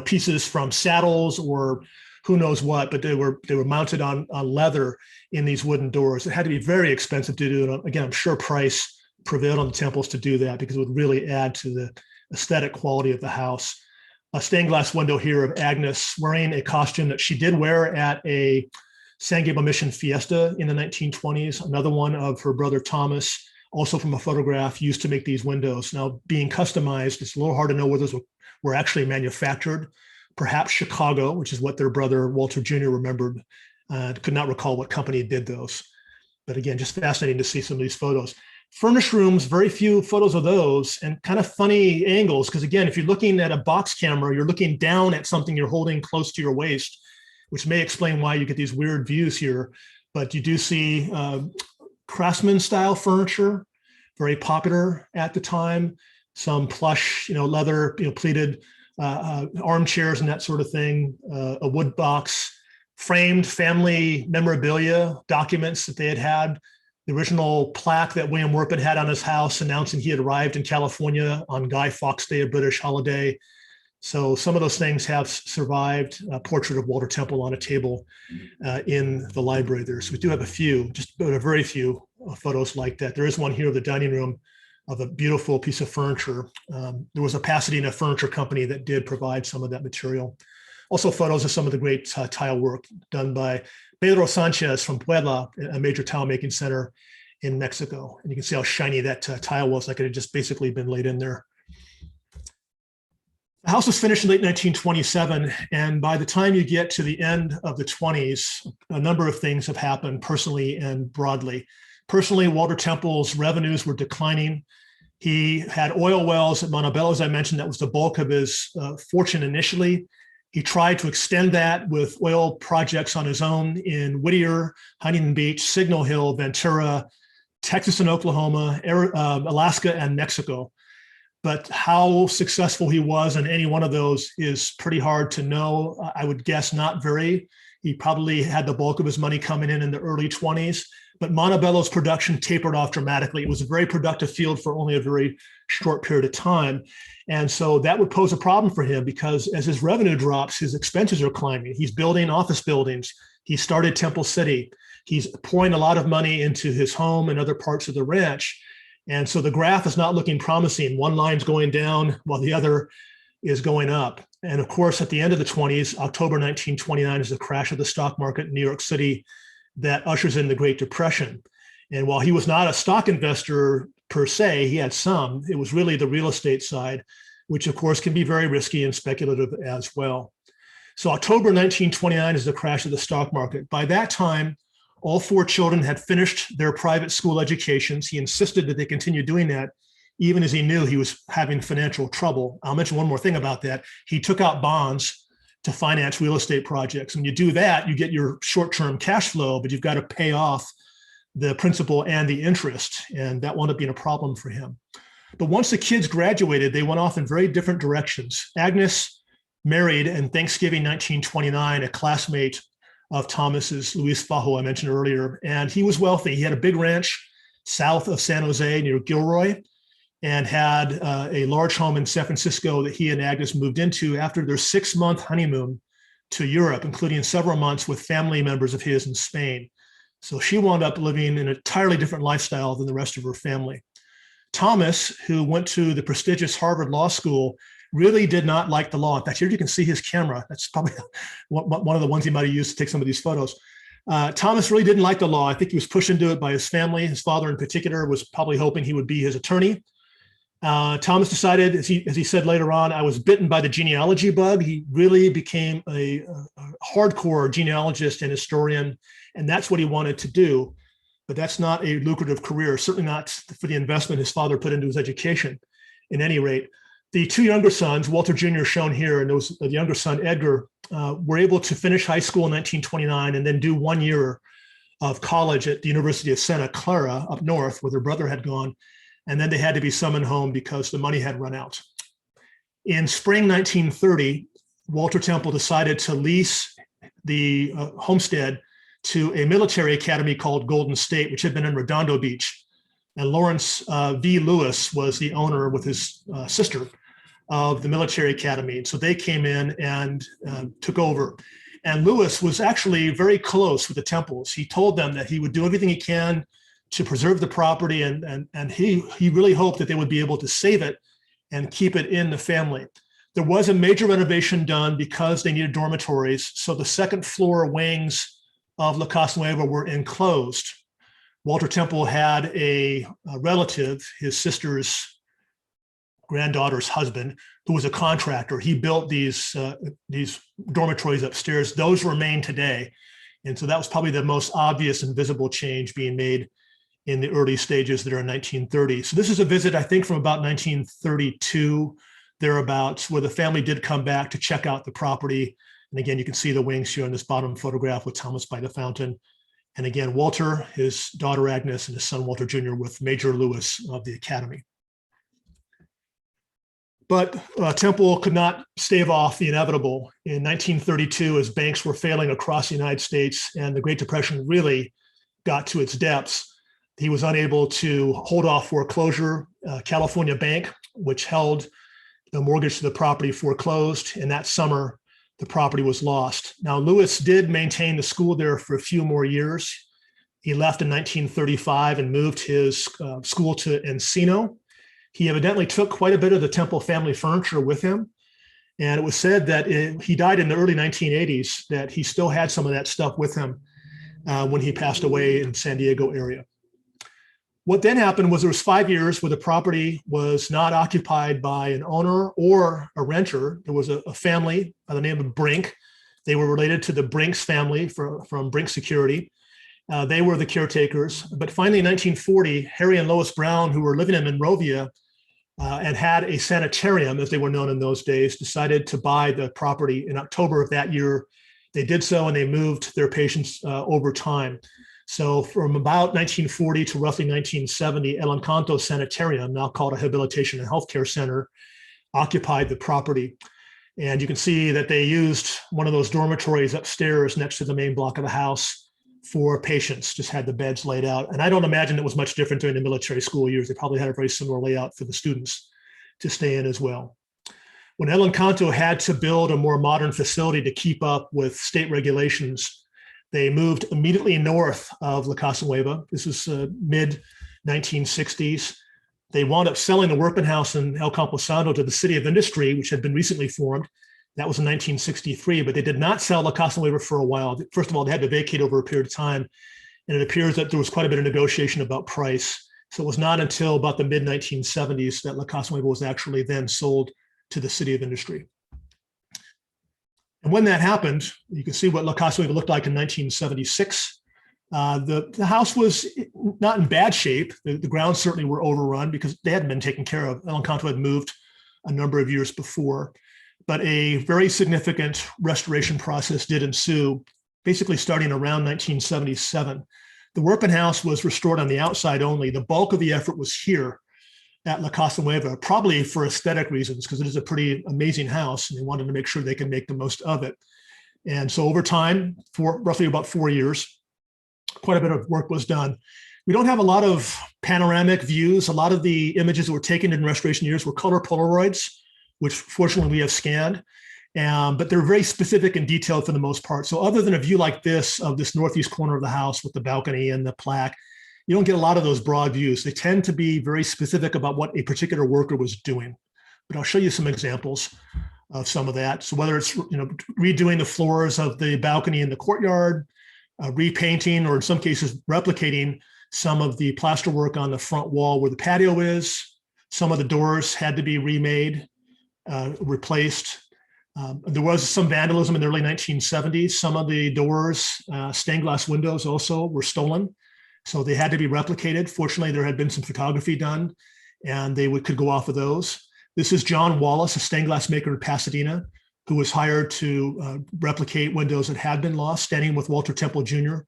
pieces from saddles or who knows what, but they were mounted on leather in these wooden doors. It had to be very expensive to do. And again, I'm sure price prevailed on the temples to do that because it would really add to the aesthetic quality of the house. A stained glass window here of Agnes wearing a costume that she did wear at a San Gabriel Mission fiesta in the 1920s. Another one of her brother Thomas, also from a photograph, used to make these windows. Now, being customized, it's a little hard to know where those were actually manufactured. Perhaps Chicago, which is what their brother Walter Jr. remembered. Could not recall what company did those. But again, just fascinating to see some of these photos. Furnished rooms, very few photos of those, and kind of funny angles. Because again, if you're looking at a box camera, you're looking down at something you're holding close to your waist, which may explain why you get these weird views here. But you do see craftsman style furniture, very popular at the time. Some plush, leather, pleated armchairs and that sort of thing, a wood box, framed family memorabilia, documents that they had, the original plaque that William Worpin had on his house announcing he had arrived in California on Guy Fawkes Day, a British holiday. So some of those things have survived. A portrait of Walter Temple on a table in the library there. So we do have a few, just a very few photos like that. There is one here of the dining room of a beautiful piece of furniture. There was a Pasadena furniture company that did provide some of that material. Also photos of some of the great tile work done by Pedro Sanchez from Puebla, a major tile making center in Mexico. And you can see how shiny that tile was, like it had just basically been laid in there. The house was finished in late 1927, and by the time you get to the end of the 20s, a number of things have happened personally and broadly. Personally, Walter Temple's revenues were declining. He had oil wells at Montebello, as I mentioned. That was the bulk of his fortune initially. He tried to extend that with oil projects on his own in Whittier, Huntington Beach, Signal Hill, Ventura, Texas and Oklahoma, Alaska, and Mexico. But how successful he was in any one of those is pretty hard to know. I would guess not very. He probably had the bulk of his money coming in the early 20s. But Montebello's production tapered off dramatically. It was a very productive field for only a very short period of time. And so that would pose a problem for him because as his revenue drops, his expenses are climbing. He's building office buildings. He started Temple City. He's pouring a lot of money into his home and other parts of the ranch. And so the graph is not looking promising. One line's going down while the other is going up. And of course, at the end of the 20s, October 1929 is the crash of the stock market in New York City that ushers in the Great Depression. And while he was not a stock investor per se, he had some. It was really the real estate side, which of course can be very risky and speculative as well. So October 1929 is the crash of the stock market. By that time, all four children had finished their private school educations. He insisted that they continue doing that, even as he knew he was having financial trouble. I'll mention one more thing about that. He took out bonds to finance real estate projects. When you do that, you get your short-term cash flow, but you've got to pay off the principal and the interest, and that wound up being a problem for him. But once the kids graduated, they went off in very different directions. Agnes married in Thanksgiving 1929 a classmate of Thomas's, Luis Fajo, I mentioned earlier, and he was wealthy. He had a big ranch south of San Jose near Gilroy, and had a large home in San Francisco that he and Agnes moved into after their 6-month honeymoon to Europe, including several months with family members of his in Spain. So she wound up living an entirely different lifestyle than the rest of her family. Thomas, who went to the prestigious Harvard Law School, really did not like the law. In fact, here you can see his camera. That's probably one of the ones he might have used to take some of these photos. Thomas really didn't like the law. I think he was pushed into it by his family. His father in particular was probably hoping he would be his attorney. Thomas decided, as he said later on, I was bitten by the genealogy bug. He really became a hardcore genealogist and historian, and that's what he wanted to do. But that's not a lucrative career, certainly not for the investment his father put into his education. In any rate, the two younger sons, Walter Jr. shown here, and the younger son, Edgar, were able to finish high school in 1929 and then do 1 year of college at the University of Santa Clara up north, where their brother had gone. And then they had to be summoned home because the money had run out. In spring 1930, Walter Temple decided to lease the homestead to a military academy called Golden State, which had been in Redondo Beach. And Lawrence V. Lewis was the owner with his sister of the military academy. So they came in and took over. And Lewis was actually very close with the Temples. He told them that he would do everything he can to preserve the property, and he really hoped that they would be able to save it and keep it in the family. There was a major renovation done because they needed dormitories, so the second floor wings of La Casa Nueva were enclosed. Walter Temple had a relative, his sister's granddaughter's husband, who was a contractor. He built these dormitories upstairs. Those remain today, and so that was probably the most obvious and visible change being made in the early stages that are in 1930. So this is a visit, I think, from about 1932, thereabouts, where the family did come back to check out the property. And again, you can see the wings here in this bottom photograph with Thomas by the fountain. And again, Walter, his daughter Agnes, and his son Walter Jr. with Major Lewis of the Academy. But Temple could not stave off the inevitable. In 1932, as banks were failing across the United States and the Great Depression really got to its depths, he was unable to hold off foreclosure. California Bank, which held the mortgage to the property, foreclosed. And that summer, the property was lost. Now, Lewis did maintain the school there for a few more years. He left in 1935 and moved his school to Encino. He evidently took quite a bit of the Temple family furniture with him. And it was said that he died in the early 1980s, that he still had some of that stuff with him when he passed away in San Diego area. What then happened was there was 5 years where the property was not occupied by an owner or a renter. There was a family by the name of Brink. They were related to the Brinks family from Brink Security. They were the caretakers. But finally, in 1940, Harry and Lois Brown, who were living in Monrovia and had a sanitarium, as they were known in those days, decided to buy the property in October of that year. They did so, and they moved their patients over time. So from about 1940 to roughly 1970, El Encanto Sanitarium, now called a Rehabilitation and Healthcare Center, occupied the property. And you can see that they used one of those dormitories upstairs next to the main block of the house for patients, just had the beds laid out. And I don't imagine it was much different during the military school years. They probably had a very similar layout for the students to stay in as well. When El Encanto had to build a more modern facility to keep up with state regulations, They moved immediately north of La Casa Nueva. This was mid 1960s. They wound up selling the workman house in El Camposanto to the City of Industry, which had been recently formed. That was in 1963, but they did not sell La Casa Nueva for a while. First of all, they had to vacate over a period of time, and it appears that there was quite a bit of negotiation about price. So it was not until about the mid 1970s that La Casa Nueva was actually then sold to the City of Industry. And when that happened, you can see what La Casa Nueva looked like in 1976. The house was not in bad shape. The grounds certainly were overrun because they hadn't been taken care of. El Encanto had moved a number of years before, but a very significant restoration process did ensue, basically starting around 1977. The workman house was restored on the outside only. The bulk of the effort was here at La Casa Nueva, probably for aesthetic reasons, because it is a pretty amazing house, and they wanted to make sure they can make the most of it. And so over time, for roughly about 4 years, quite a bit of work was done. We don't have a lot of panoramic views. A lot of the images that were taken in restoration years were color Polaroids, which fortunately we have scanned, but they're very specific and detailed for the most part. So other than a view like this of this northeast corner of the house with the balcony and the plaque, you don't get a lot of those broad views. They tend to be very specific about what a particular worker was doing. But I'll show you some examples of some of that. So whether it's redoing the floors of the balcony in the courtyard, repainting, or in some cases replicating some of the plasterwork on the front wall where the patio is. Some of the doors had to be remade, replaced. There was some vandalism in the early 1970s. Some of the doors, stained glass windows also were stolen. So they had to be replicated. Fortunately, there had been some photography done and they could go off of those. This is John Wallace, a stained glass maker in Pasadena, who was hired to replicate windows that had been lost, standing with Walter Temple Jr.,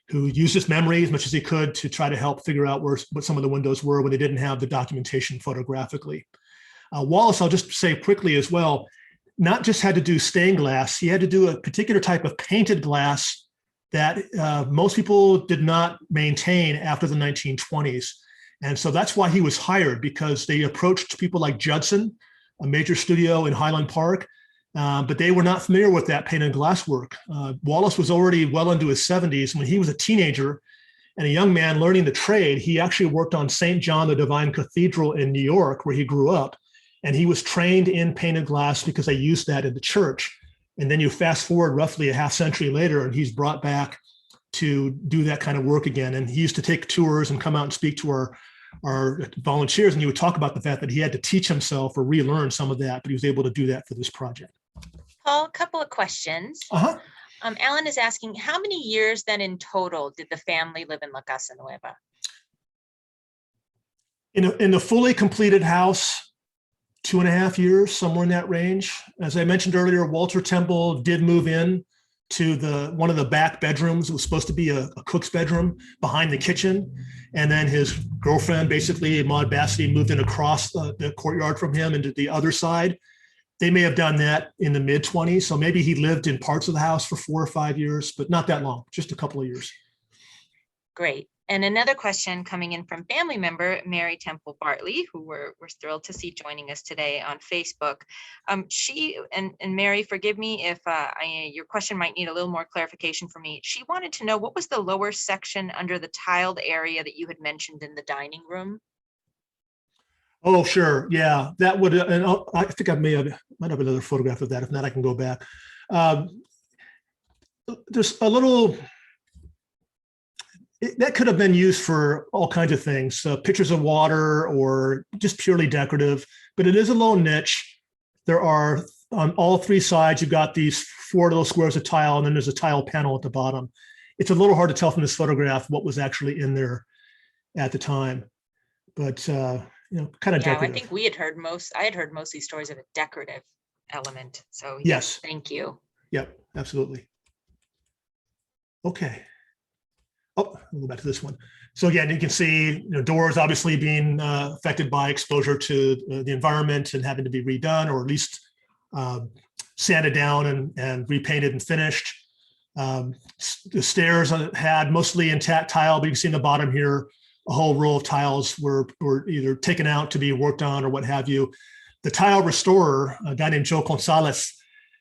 who used his memory as much as he could to try to help figure out what some of the windows were when they didn't have the documentation photographically. Wallace, I'll just say quickly as well, not just had to do stained glass, he had to do a particular type of painted glass that most people did not maintain after the 1920s. And so that's why he was hired, because they approached people like Judson, a major studio in Highland Park, but they were not familiar with that painted glass work. Wallace was already well into his 70s. When he was a teenager and a young man learning the trade, he actually worked on St. John the Divine Cathedral in New York, where he grew up. And he was trained in painted glass because they used that in the church. And then you fast forward roughly a half century later, and he's brought back to do that kind of work again. And he used to take tours and come out and speak to our volunteers. And he would talk about the fact that he had to teach himself or relearn some of that, but he was able to do that for this project. Paul, a couple of questions. Alan is asking, how many years then in total did the family live in La Casa Nueva? In the fully completed house, 2.5 years, somewhere in that range. As I mentioned earlier, Walter Temple did move in to one of the back bedrooms. It was supposed to be a cook's bedroom behind the kitchen. And then his girlfriend, basically Maud Bassity, moved in across the courtyard from him into the other side. They may have done that in the mid-20s. So maybe he lived in parts of the house for 4 or 5 years, but not that long, just a couple of years. Great. And another question coming in from family member Mary Temple Bartley, who we're thrilled to see joining us today on Facebook. She and Mary, forgive me if your question might need a little more clarification for me. She wanted to know, what was the lower section under the tiled area that you had mentioned in the dining room? Oh, sure. Yeah, that would, and I think I might have another photograph of that. If not, I can go back. There's a little, that could have been used for all kinds of things, pictures of water or just purely decorative, but it is a little niche. There are, on all 3 sides, you've got these 4 little squares of tile, and then there's a tile panel at the bottom. It's a little hard to tell from this photograph what was actually in there at the time, but kind of decorative. I think I had heard most of these stories of a decorative element. So yes, thank you. Yep, absolutely. Okay. Oh, I'll go back to this one. So again, you can see doors obviously being affected by exposure to the environment and having to be redone, or at least sanded down and repainted and finished. The stairs had mostly intact tile, but you can see in the bottom here, a whole row of tiles were either taken out to be worked on or what have you. The tile restorer, a guy named Joe Gonzalez,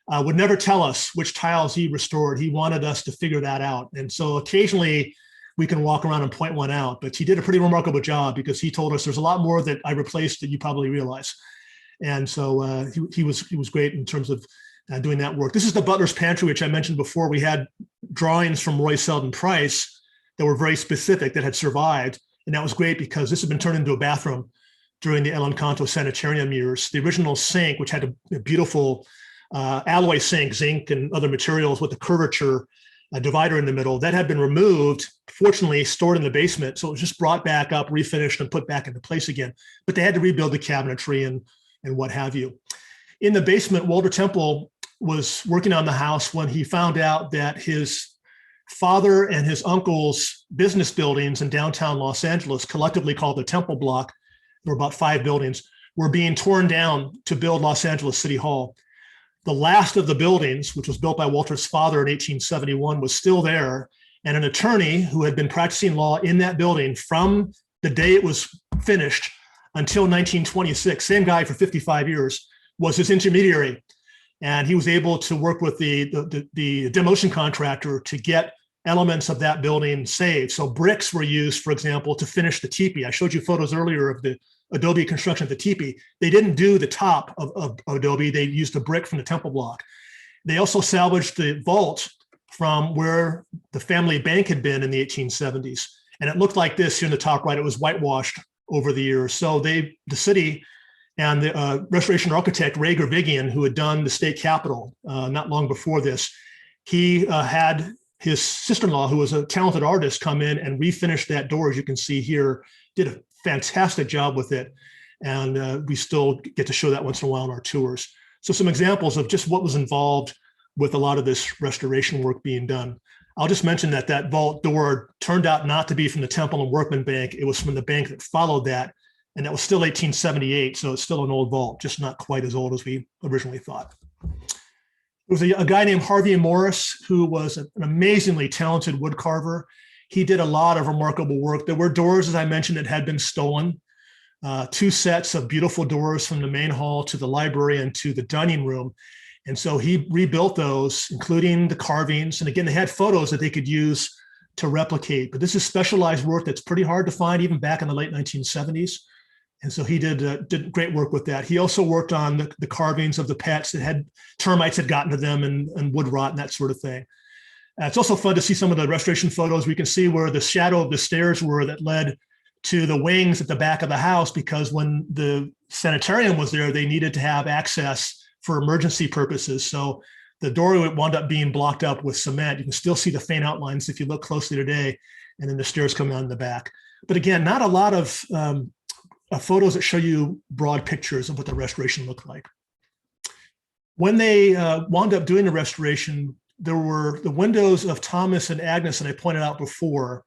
would never tell us which tiles he restored. He wanted us to figure that out. And so occasionally we can walk around and point one out, but he did a pretty remarkable job because he told us there's a lot more that I replaced that you probably realize. And so he was great in terms of doing that work. This is the Butler's Pantry, which I mentioned before. We had drawings from Roy Selden Price that were very specific that had survived. And that was great because this had been turned into a bathroom during the El Encanto Sanitarium years. The original sink, which had a beautiful alloy sink, zinc and other materials with a curvature divider in the middle, that had been removed, fortunately stored in the basement. So it was just brought back up, refinished and put back into place again. But they had to rebuild the cabinetry and what have you. In the basement, Walter Temple was working on the house when he found out that his father and his uncle's business buildings in downtown Los Angeles, collectively called the Temple Block, there were about 5 buildings, were being torn down to build Los Angeles City Hall. The last of the buildings, which was built by Walter's father in 1871, was still there. And an attorney who had been practicing law in that building from the day it was finished until 1926, same guy for 55 years, was his intermediary. And he was able to work with the demolition contractor to get elements of that building saved. So bricks were used, for example, to finish the teepee. I showed you photos earlier of the adobe construction of the teepee. They didn't do the top of adobe. They used a brick from the Temple Block. They also salvaged the vault from where the family bank had been in the 1870s. And it looked like this here in the top right. It was whitewashed over the years. So the city and the restoration architect, Ray Gervigian, who had done the state capitol not long before this, he had his sister-in-law, who was a talented artist, come in and refinish that door, as you can see here, did a fantastic job with it. And we still get to show that once in a while on our tours. So some examples of just what was involved with a lot of this restoration work being done. I'll just mention that that vault door turned out not to be from the Temple and Workman Bank. It was from the bank that followed that. And that was still 1878. So it's still an old vault, just not quite as old as we originally thought. There was a guy named Harvey Morris, who was an amazingly talented wood carver. He did a lot of remarkable work. There were doors, as I mentioned, that had been stolen. 2 sets of beautiful doors from the main hall to the library and to the dining room. And so he rebuilt those, including the carvings. And again, they had photos that they could use to replicate. But this is specialized work that's pretty hard to find even back in the late 1970s. And so he did great work with that. He also worked on the carvings of the pets that had termites had gotten to them and wood rot and that sort of thing. It's also fun to see some of the restoration photos. We can see where the shadow of the stairs were that led to the wings at the back of the house, because when the sanitarium was there, they needed to have access for emergency purposes. So the door wound up being blocked up with cement. You can still see the faint outlines if you look closely today, and then the stairs come out in the back. But again, not a lot of photos that show you broad pictures of what the restoration looked like. When they wound up doing the restoration, there were the windows of Thomas and Agnes that I pointed out before.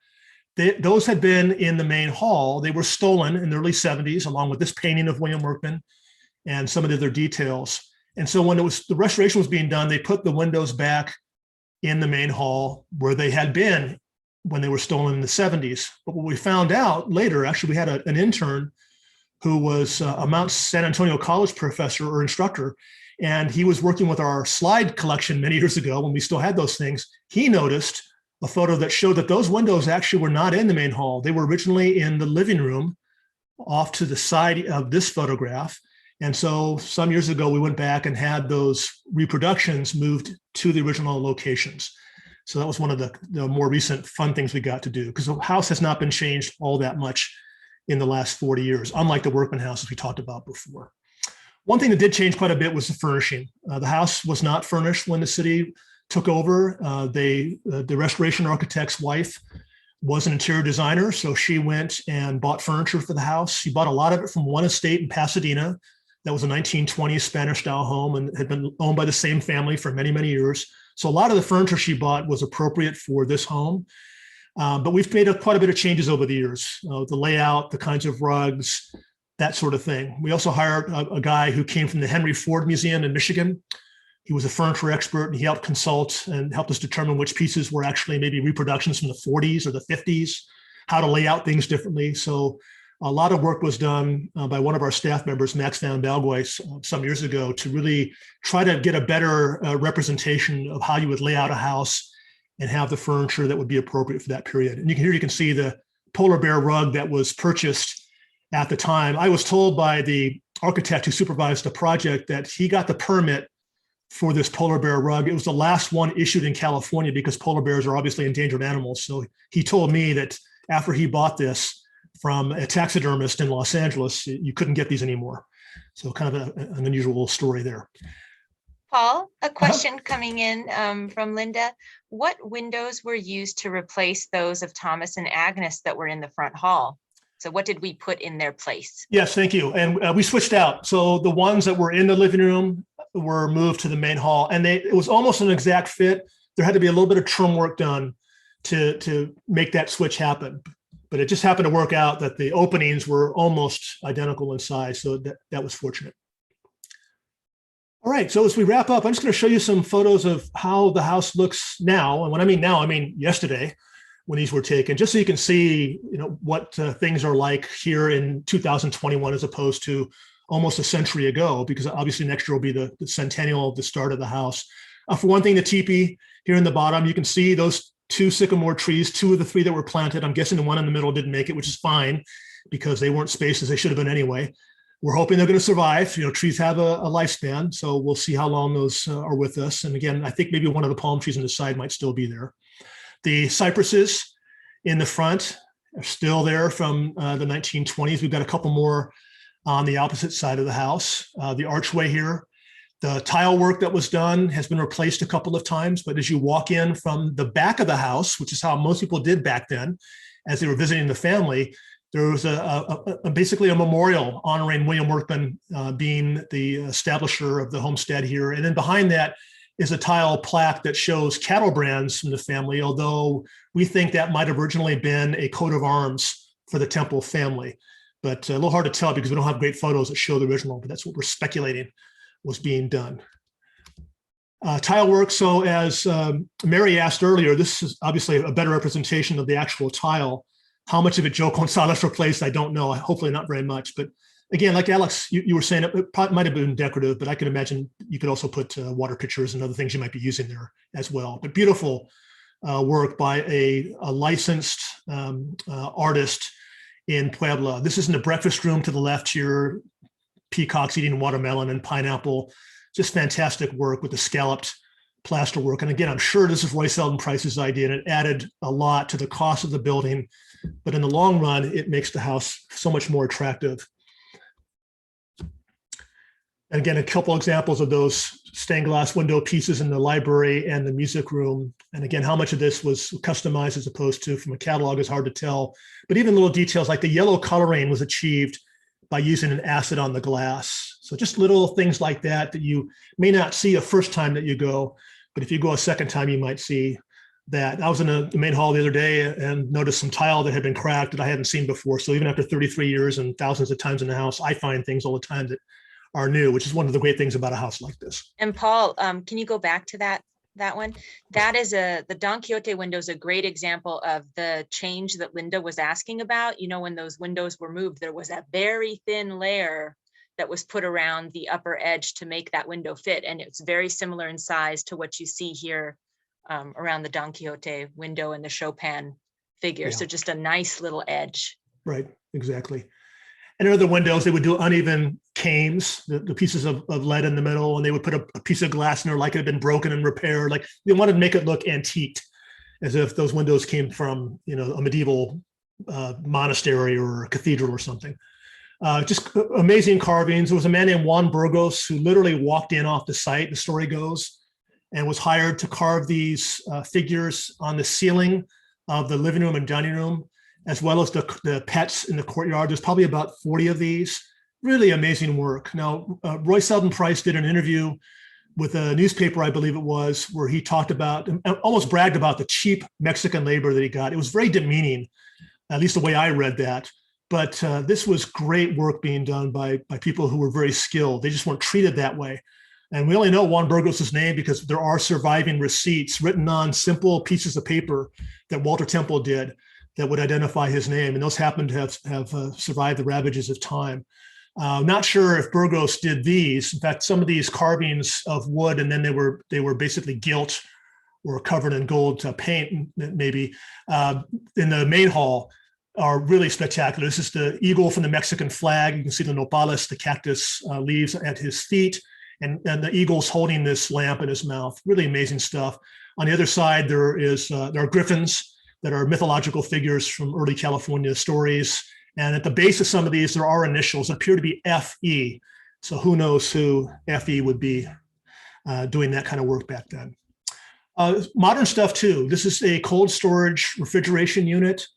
Those had been in the main hall. They were stolen in the early 70s, along with this painting of William Workman and some of the other details. And so when the restoration was being done, they put the windows back in the main hall where they had been when they were stolen in the 70s. But what we found out later, actually, we had an intern who was a Mount San Antonio College professor or instructor, and he was working with our slide collection many years ago when we still had those things. He noticed a photo that showed that those windows actually were not in the main hall. They were originally in the living room off to the side of this photograph. And so some years ago, we went back and had those reproductions moved to the original locations. So that was one of the more recent fun things we got to do, because the house has not been changed all that much in the last 40 years, unlike the Workman house, as we talked about before. One thing that did change quite a bit was the furnishing. The house was not furnished when the city took over. The restoration architect's wife was an interior designer, so she went and bought furniture for the house. She bought a lot of it from one estate in Pasadena. That was a 1920s Spanish-style home and had been owned by the same family for many, many years. So a lot of the furniture she bought was appropriate for this home. But we've made quite a bit of changes over the years, the layout, the kinds of rugs, that sort of thing. We also hired a guy who came from the Henry Ford Museum in Michigan. He was a furniture expert, and he helped consult and helped us determine which pieces were actually maybe reproductions from the 40s or the 50s, how to lay out things differently. So a lot of work was done by one of our staff members, Max Van Balgoy, some years ago to really try to get a better representation of how you would lay out a house and have the furniture that would be appropriate for that period. And you can see the polar bear rug that was purchased at the time. I was told by the architect who supervised the project that he got the permit for this polar bear rug. It was the last one issued in California because polar bears are obviously endangered animals. So he told me that after he bought this from a taxidermist in Los Angeles, you couldn't get these anymore. So kind of an unusual story there. Paul, a question coming in from Linda. What windows were used to replace those of Thomas and Agnes that were in the front hall? So what did we put in their place? Yes, thank you. And we switched out. So the ones that were in the living room were moved to the main hall, and it was almost an exact fit. There had to be a little bit of trim work done to make that switch happen. But it just happened to work out that the openings were almost identical in size. So that was fortunate. All right, so as we wrap up, I'm just going to show you some photos of how the house looks now. And when I mean now, I mean yesterday when these were taken, just so you can see, what things are like here in 2021 as opposed to almost a century ago, because obviously next year will be the centennial, the start of the house. For one thing, the teepee here in the bottom, you can see those 2 sycamore trees, 2 of the 3 that were planted. I'm guessing the one in the middle didn't make it, which is fine because they weren't spaced as they should have been anyway. We're hoping they're going to survive. Trees have a lifespan, so we'll see how long those are with us. And again, I think maybe one of the palm trees on the side might still be there. The cypresses in the front are still there from the 1920s. We've got a couple more on the opposite side of the house. The archway here, the tile work that was done has been replaced a couple of times, but as you walk in from the back of the house, which is how most people did back then, as they were visiting the family, there was basically a memorial honoring William Workman being the establisher of the homestead here. And then behind that is a tile plaque that shows cattle brands from the family, although we think that might have originally been a coat of arms for the Temple family. But a little hard to tell because we don't have great photos that show the original, but that's what we're speculating was being done. Tile work, so as Mary asked earlier, this is obviously a better representation of the actual tile. How much of it Joe Gonzalez replaced, I don't know. Hopefully not very much. But again, like Alex, you were saying, it probably might have been decorative, but I can imagine you could also put water pitchers and other things you might be using there as well. But beautiful work by a licensed artist in Puebla. This is in the breakfast room to the left here. Peacocks eating watermelon and pineapple. Just fantastic work with the scalloped plaster work. And again, I'm sure this is Roy Selden Price's idea, and it added a lot to the cost of the building. But in the long run, it makes the house so much more attractive. And again, a couple examples of those stained glass window pieces in the library and the music room. And again, how much of this was customized as opposed to from a catalog is hard to tell. But even little details like the yellow coloring was achieved by using an acid on the glass. So just little things like that that you may not see a first time that you go, but if you go a second time, you might see that. I was in the main hall the other day and noticed some tile that had been cracked that I hadn't seen before. So even after 33 years and thousands of times in the house, I find things all the time that are new, which is one of the great things about a house like this. And Paul, can you go back to that one? That is the Don Quixote window is a great example of the change that Linda was asking about. When those windows were moved, there was a very thin layer that was put around the upper edge to make that window fit. And it's very similar in size to what you see here around the Don Quixote window and the Chopin figure. Yeah. So just a nice little edge. Right, exactly. And in other windows, they would do uneven cames, the pieces of lead in the middle, and they would put a piece of glass in there like it had been broken and repaired. Like they wanted to make it look antiqued, as if those windows came from, a medieval monastery or a cathedral or something. Just amazing carvings. There was a man named Juan Burgos who literally walked in off the site, the story goes, and was hired to carve these figures on the ceiling of the living room and dining room, as well as the pets in the courtyard. There's probably about 40 of these. Really amazing work. Now, Roy Selden Price did an interview with a newspaper, I believe it was, where he talked about, almost bragged about the cheap Mexican labor that he got. It was very demeaning, at least the way I read that. But this was great work being done by people who were very skilled. They just weren't treated that way. And we only know Juan Burgos' name because there are surviving receipts written on simple pieces of paper that Walter Temple did that would identify his name, and those happen to have survived the ravages of time. Not sure if Burgos did these. In fact, some of these carvings of wood, and then they were basically gilt or covered in gold paint, maybe, in the main hall, are really spectacular. This is the eagle from the Mexican flag. You can see the nopales, the cactus leaves at his feet, and the eagle's holding this lamp in his mouth. Really amazing stuff. On the other side, there are griffins that are mythological figures from early California stories. And at the base of some of these, there are initials that appear to be FE. So who knows who FE would be doing that kind of work back then. Modern stuff too. This is a cold storage refrigeration unit.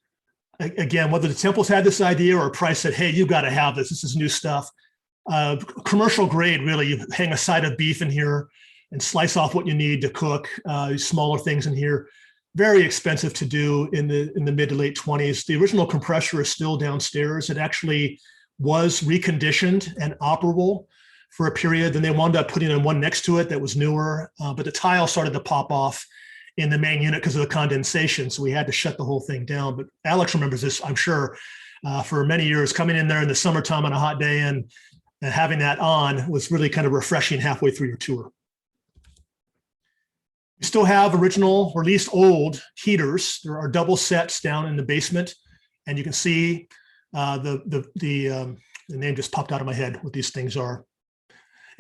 Again, whether the temples had this idea or Price said, hey, you got to have this. This is new stuff. Commercial grade, really. You hang a side of beef in here and slice off what you need to cook. Smaller things in here. Very expensive to do in the mid to late 20s. The original compressor is still downstairs. It actually was reconditioned and operable for a period. Then they wound up putting in one next to it that was newer, but the tile started to pop off in the main unit because of the condensation. So we had to shut the whole thing down. But Alex remembers this, I'm sure, for many years, coming in there in the summertime on a hot day and having that on was really kind of refreshing halfway through your tour. We still have original, or at least old, heaters. There are double sets down in the basement, and you can see the name just popped out of my head what these things are.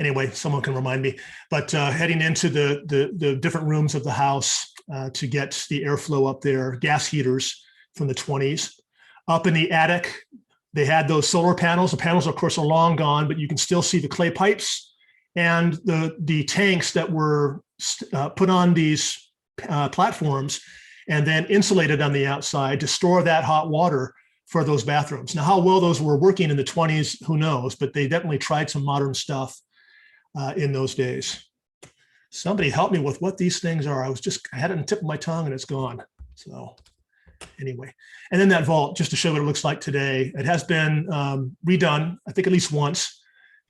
Anyway, someone can remind me. But heading into the different rooms of the house to get the airflow up there, gas heaters from the 20s. Up in the attic, they had those solar panels. The panels, of course, are long gone, but you can still see the clay pipes and the tanks that were put on these platforms and then insulated on the outside to store that hot water for those bathrooms. Now, how well those were working in the 20s, who knows, but they definitely tried some modern stuff in those days. Somebody help me with what these things are. I had it on the tip of my tongue and it's gone. So anyway, and then that vault, just to show what it looks like today, it has been redone, I think at least once.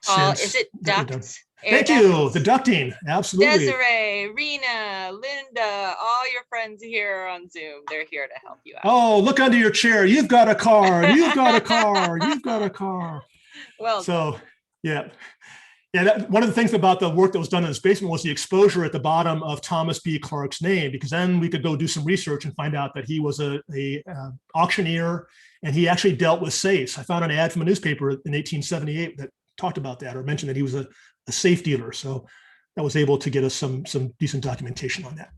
Is it ducts? Thank you. The ducting. Absolutely. Desiree, Rena, Linda, all your friends here on Zoom. They're here to help you out. Oh, look under your chair. You've got a car. You've got a car. You've got a car. Well, so yeah. Yeah, one of the things about the work that was done in this basement was the exposure at the bottom of Thomas B. Clark's name, because then we could go do some research and find out that he was a auctioneer, and he actually dealt with safes. I found an ad from a newspaper in 1878 that talked about that, or mentioned that he was a safe dealer. So that was able to get us some decent documentation on that.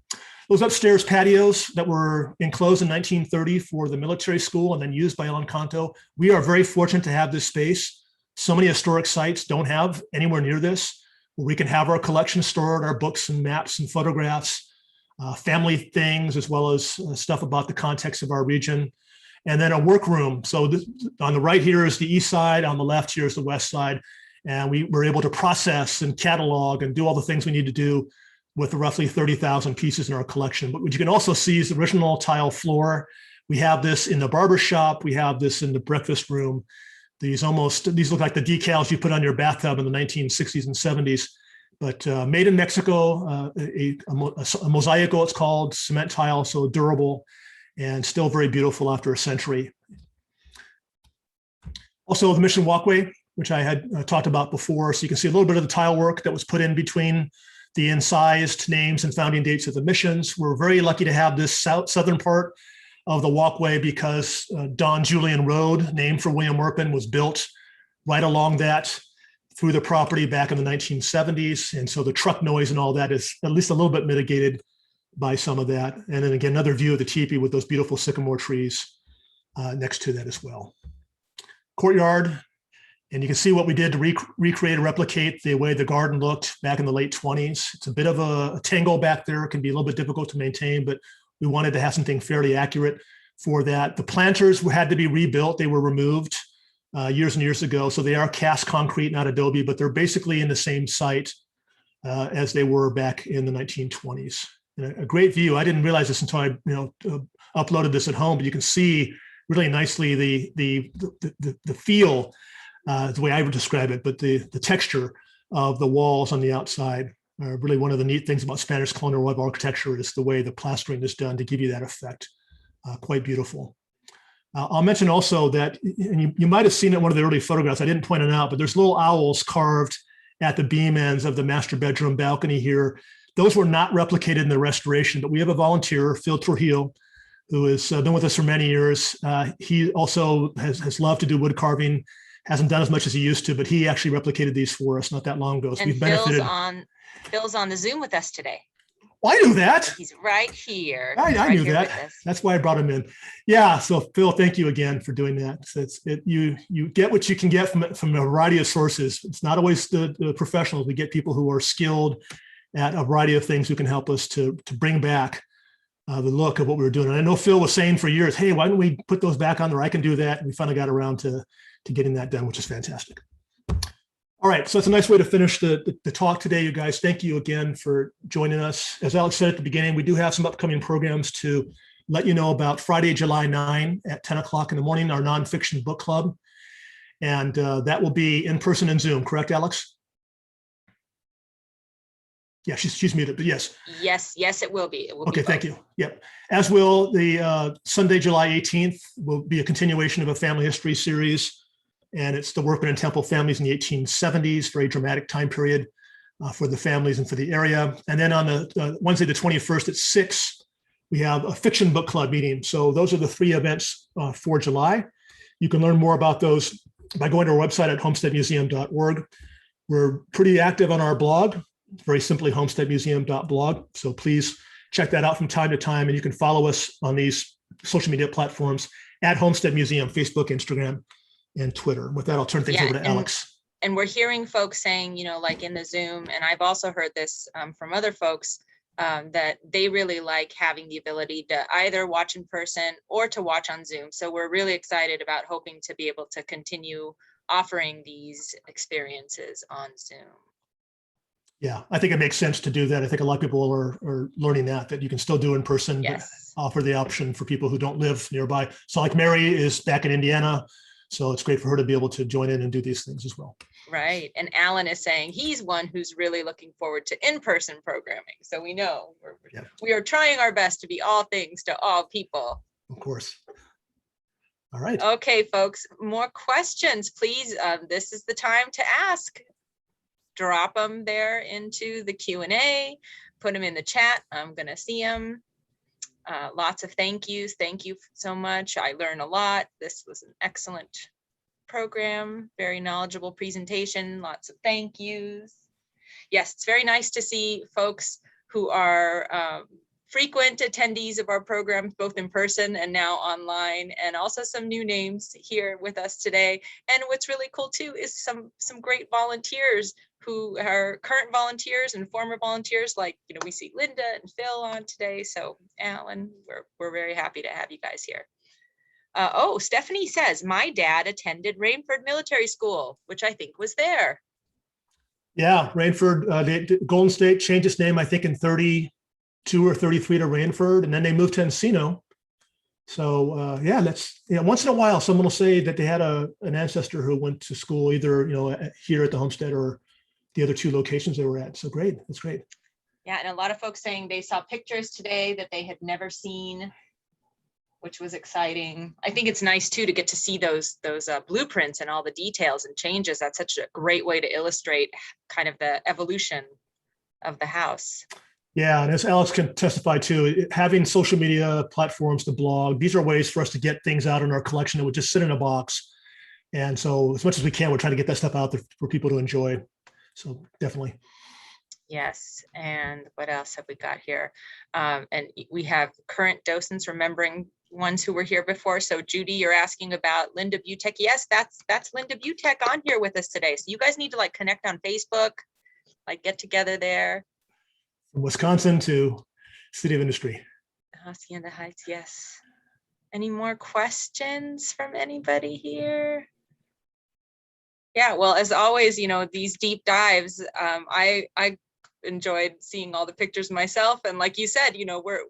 Those upstairs patios that were enclosed in 1930 for the military school and then used by El Encanto. We are very fortunate to have this space. So many historic sites don't have anywhere near this, where we can have our collection stored, our books and maps and photographs, family things, as well as stuff about the context of our region. And then a workroom. So on the right here is the east side, on the left here is the west side. And we were able to process and catalog and do all the things we need to do with the roughly 30,000 pieces in our collection. But what you can also see is the original tile floor. We have this in the barber shop. We have this in the breakfast room. These look like the decals you put on your bathtub in the 1960s and 70s, but made in Mexico, a mosaico, it's called, cement tile, so durable and still very beautiful after a century. Also the Mission Walkway, which I had talked about before. So you can see a little bit of the tile work that was put in between the incised names and founding dates of the missions. We're very lucky to have this southern part of the walkway because Don Julian Road, named for William Orpin, was built right along that through the property back in the 1970s. And so the truck noise and all that is at least a little bit mitigated by some of that. And then again, another view of the teepee with those beautiful sycamore trees next to that as well. Courtyard. And you can see what we did to recreate and replicate the way the garden looked back in the late 20s. It's a bit of a tangle back there. It can be a little bit difficult to maintain, but we wanted to have something fairly accurate for that. The planters had to be rebuilt. They were removed years and years ago. So they are cast concrete, not adobe, but they're basically in the same site as they were back in the 1920s. And a great view. I didn't realize this until I uploaded this at home, but you can see really nicely the feel, the way I would describe it, but the texture of the walls on the outside. Really one of the neat things about Spanish Colonial Revival architecture is the way the plastering is done to give you that effect. Quite beautiful. I'll mention also that, and you might have seen it in one of the early photographs, I didn't point it out, but there's little owls carved at the beam ends of the master bedroom balcony here. Those were not replicated in the restoration, but we have a volunteer, Phil Trujillo, who has been with us for many years. He also has loved to do wood carving, hasn't done as much as he used to, but he actually replicated these for us not that long ago. So And we've benefited. Phil's on the Zoom with us today. Well, I knew that. So he's right here. I knew that. That's why I brought him in. Yeah. So Phil, thank you again for doing that. So you get what you can get from a variety of sources. It's not always the professionals. We get people who are skilled at a variety of things who can help us to bring back the look of what we were doing. And I know Phil was saying for years, hey, why don't we put those back on there? I can do that. And we finally got around to getting that done, which is fantastic. All right, so it's a nice way to finish the talk today, you guys. Thank you again for joining us. As Alex said at the beginning, we do have some upcoming programs to let you know about. Friday, July 9 at 10 o'clock in the morning, our nonfiction book club. And that will be in person and Zoom, correct, Alex? Yeah, she's muted, but yes. Yes, it will be. Okay, thank you. Yep. As will the Sunday, July 18th, will be a continuation of a family history series. And it's the workman and temple families in the 1870s, very dramatic time period for the families and for the area. And then on the Wednesday, the 21st at 6, we have a fiction book club meeting. So those are the 3 events for July. You can learn more about those by going to our website at homesteadmuseum.org. We're pretty active on our blog, very simply homesteadmuseum.blog. So please check that out from time to time. And you can follow us on these social media platforms at Homestead Museum, Facebook, Instagram, and Twitter. With that, I'll turn things over to Alex. And we're hearing folks saying, like in the Zoom, and I've also heard this from other folks, that they really like having the ability to either watch in person or to watch on Zoom. So we're really excited about hoping to be able to continue offering these experiences on Zoom. Yeah, I think it makes sense to do that. I think a lot of people are learning that you can still do in person, yes, but offer the option for people who don't live nearby. So like Mary is back in Indiana. So it's great for her to be able to join in and do these things as well. Right. And Alan is saying he's one who's really looking forward to in-person programming. So we know we are trying our best to be all things to all people. Of course. All right. Okay, folks, more questions, please. This is the time to ask. Drop them there into the Q&A, put them in the chat. I'm going to see them. Lots of thank yous. Thank you so much. I learned a lot. This was an excellent program, very knowledgeable presentation. Lots of thank yous. Yes, it's very nice to see folks who are frequent attendees of our programs, both in person and now online, and also some new names here with us today. And what's really cool too is some great volunteers who are current volunteers and former volunteers, like, we see Linda and Phil on today. So Alan, we're very happy to have you guys here. Oh, Stephanie says, my dad attended Rainford Military School, which I think was there. Yeah, Rainford, Golden State changed its name, I think in 32 or 33 to Rainford, and then they moved to Encino. So yeah, that's, once in a while, someone will say that they had an ancestor who went to school either, here at the homestead or the other 2 locations they were at. So great, that's great. Yeah, and a lot of folks saying they saw pictures today that they had never seen, which was exciting. I think it's nice too to get to see those blueprints and all the details and changes. That's such a great way to illustrate kind of the evolution of the house. Yeah, and as Alex can testify to, having social media platforms, the blog, these are ways for us to get things out in our collection that would just sit in a box. And so as much as we can, we're trying to get that stuff out there for people to enjoy. So definitely. Yes, and what else have we got here? And we have current docents remembering ones who were here before. So Judy, you're asking about Linda Butek. Yes, that's Linda Butek on here with us today. So you guys need to connect on Facebook, get together there. From Wisconsin to City of Industry. Hacienda Heights, yes. Any more questions from anybody here? Yeah, well, as always, these deep dives, I enjoyed seeing all the pictures myself. And like you said,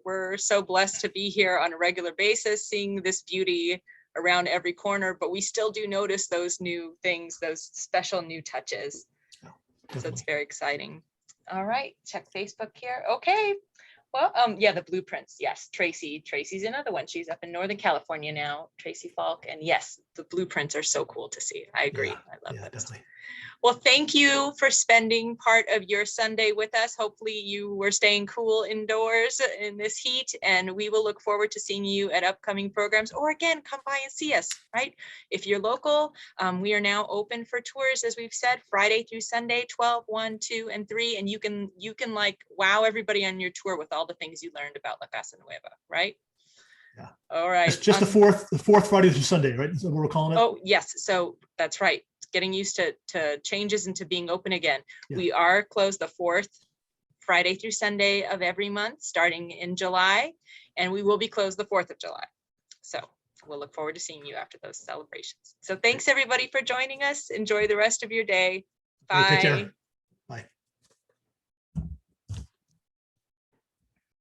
we're so blessed to be here on a regular basis, seeing this beauty around every corner, but we still do notice those new things, those special new touches. So it's very exciting. All right, check Facebook here. Okay, Well, yeah, the blueprints. Yes, Tracy's another one. She's up in Northern California now, Tracy Falk. And yes, the blueprints are so cool to see. I agree. Yeah, I love yeah, those. definitely. Well, thank you for spending part of your Sunday with us. Hopefully you were staying cool indoors in this heat, and we will look forward to seeing you at upcoming programs, or again, come by and see us, right? If you're local, we are now open for tours, as we've said, Friday through Sunday, 12, 1, 2, and 3. And you can like wow everybody on your tour with all the things you learned about La Casa Nueva, right? Yeah. All right. It's just the fourth Friday through Sunday, right? Is that what we're calling it? Oh, yes. So that's right. Getting used to changes and to being open again. Yeah. We are closed the 4th Friday through Sunday of every month, starting in July, and we will be closed the 4th of July. So we'll look forward to seeing you after those celebrations. So thanks everybody for joining us. Enjoy the rest of your day. Bye. Okay, take care.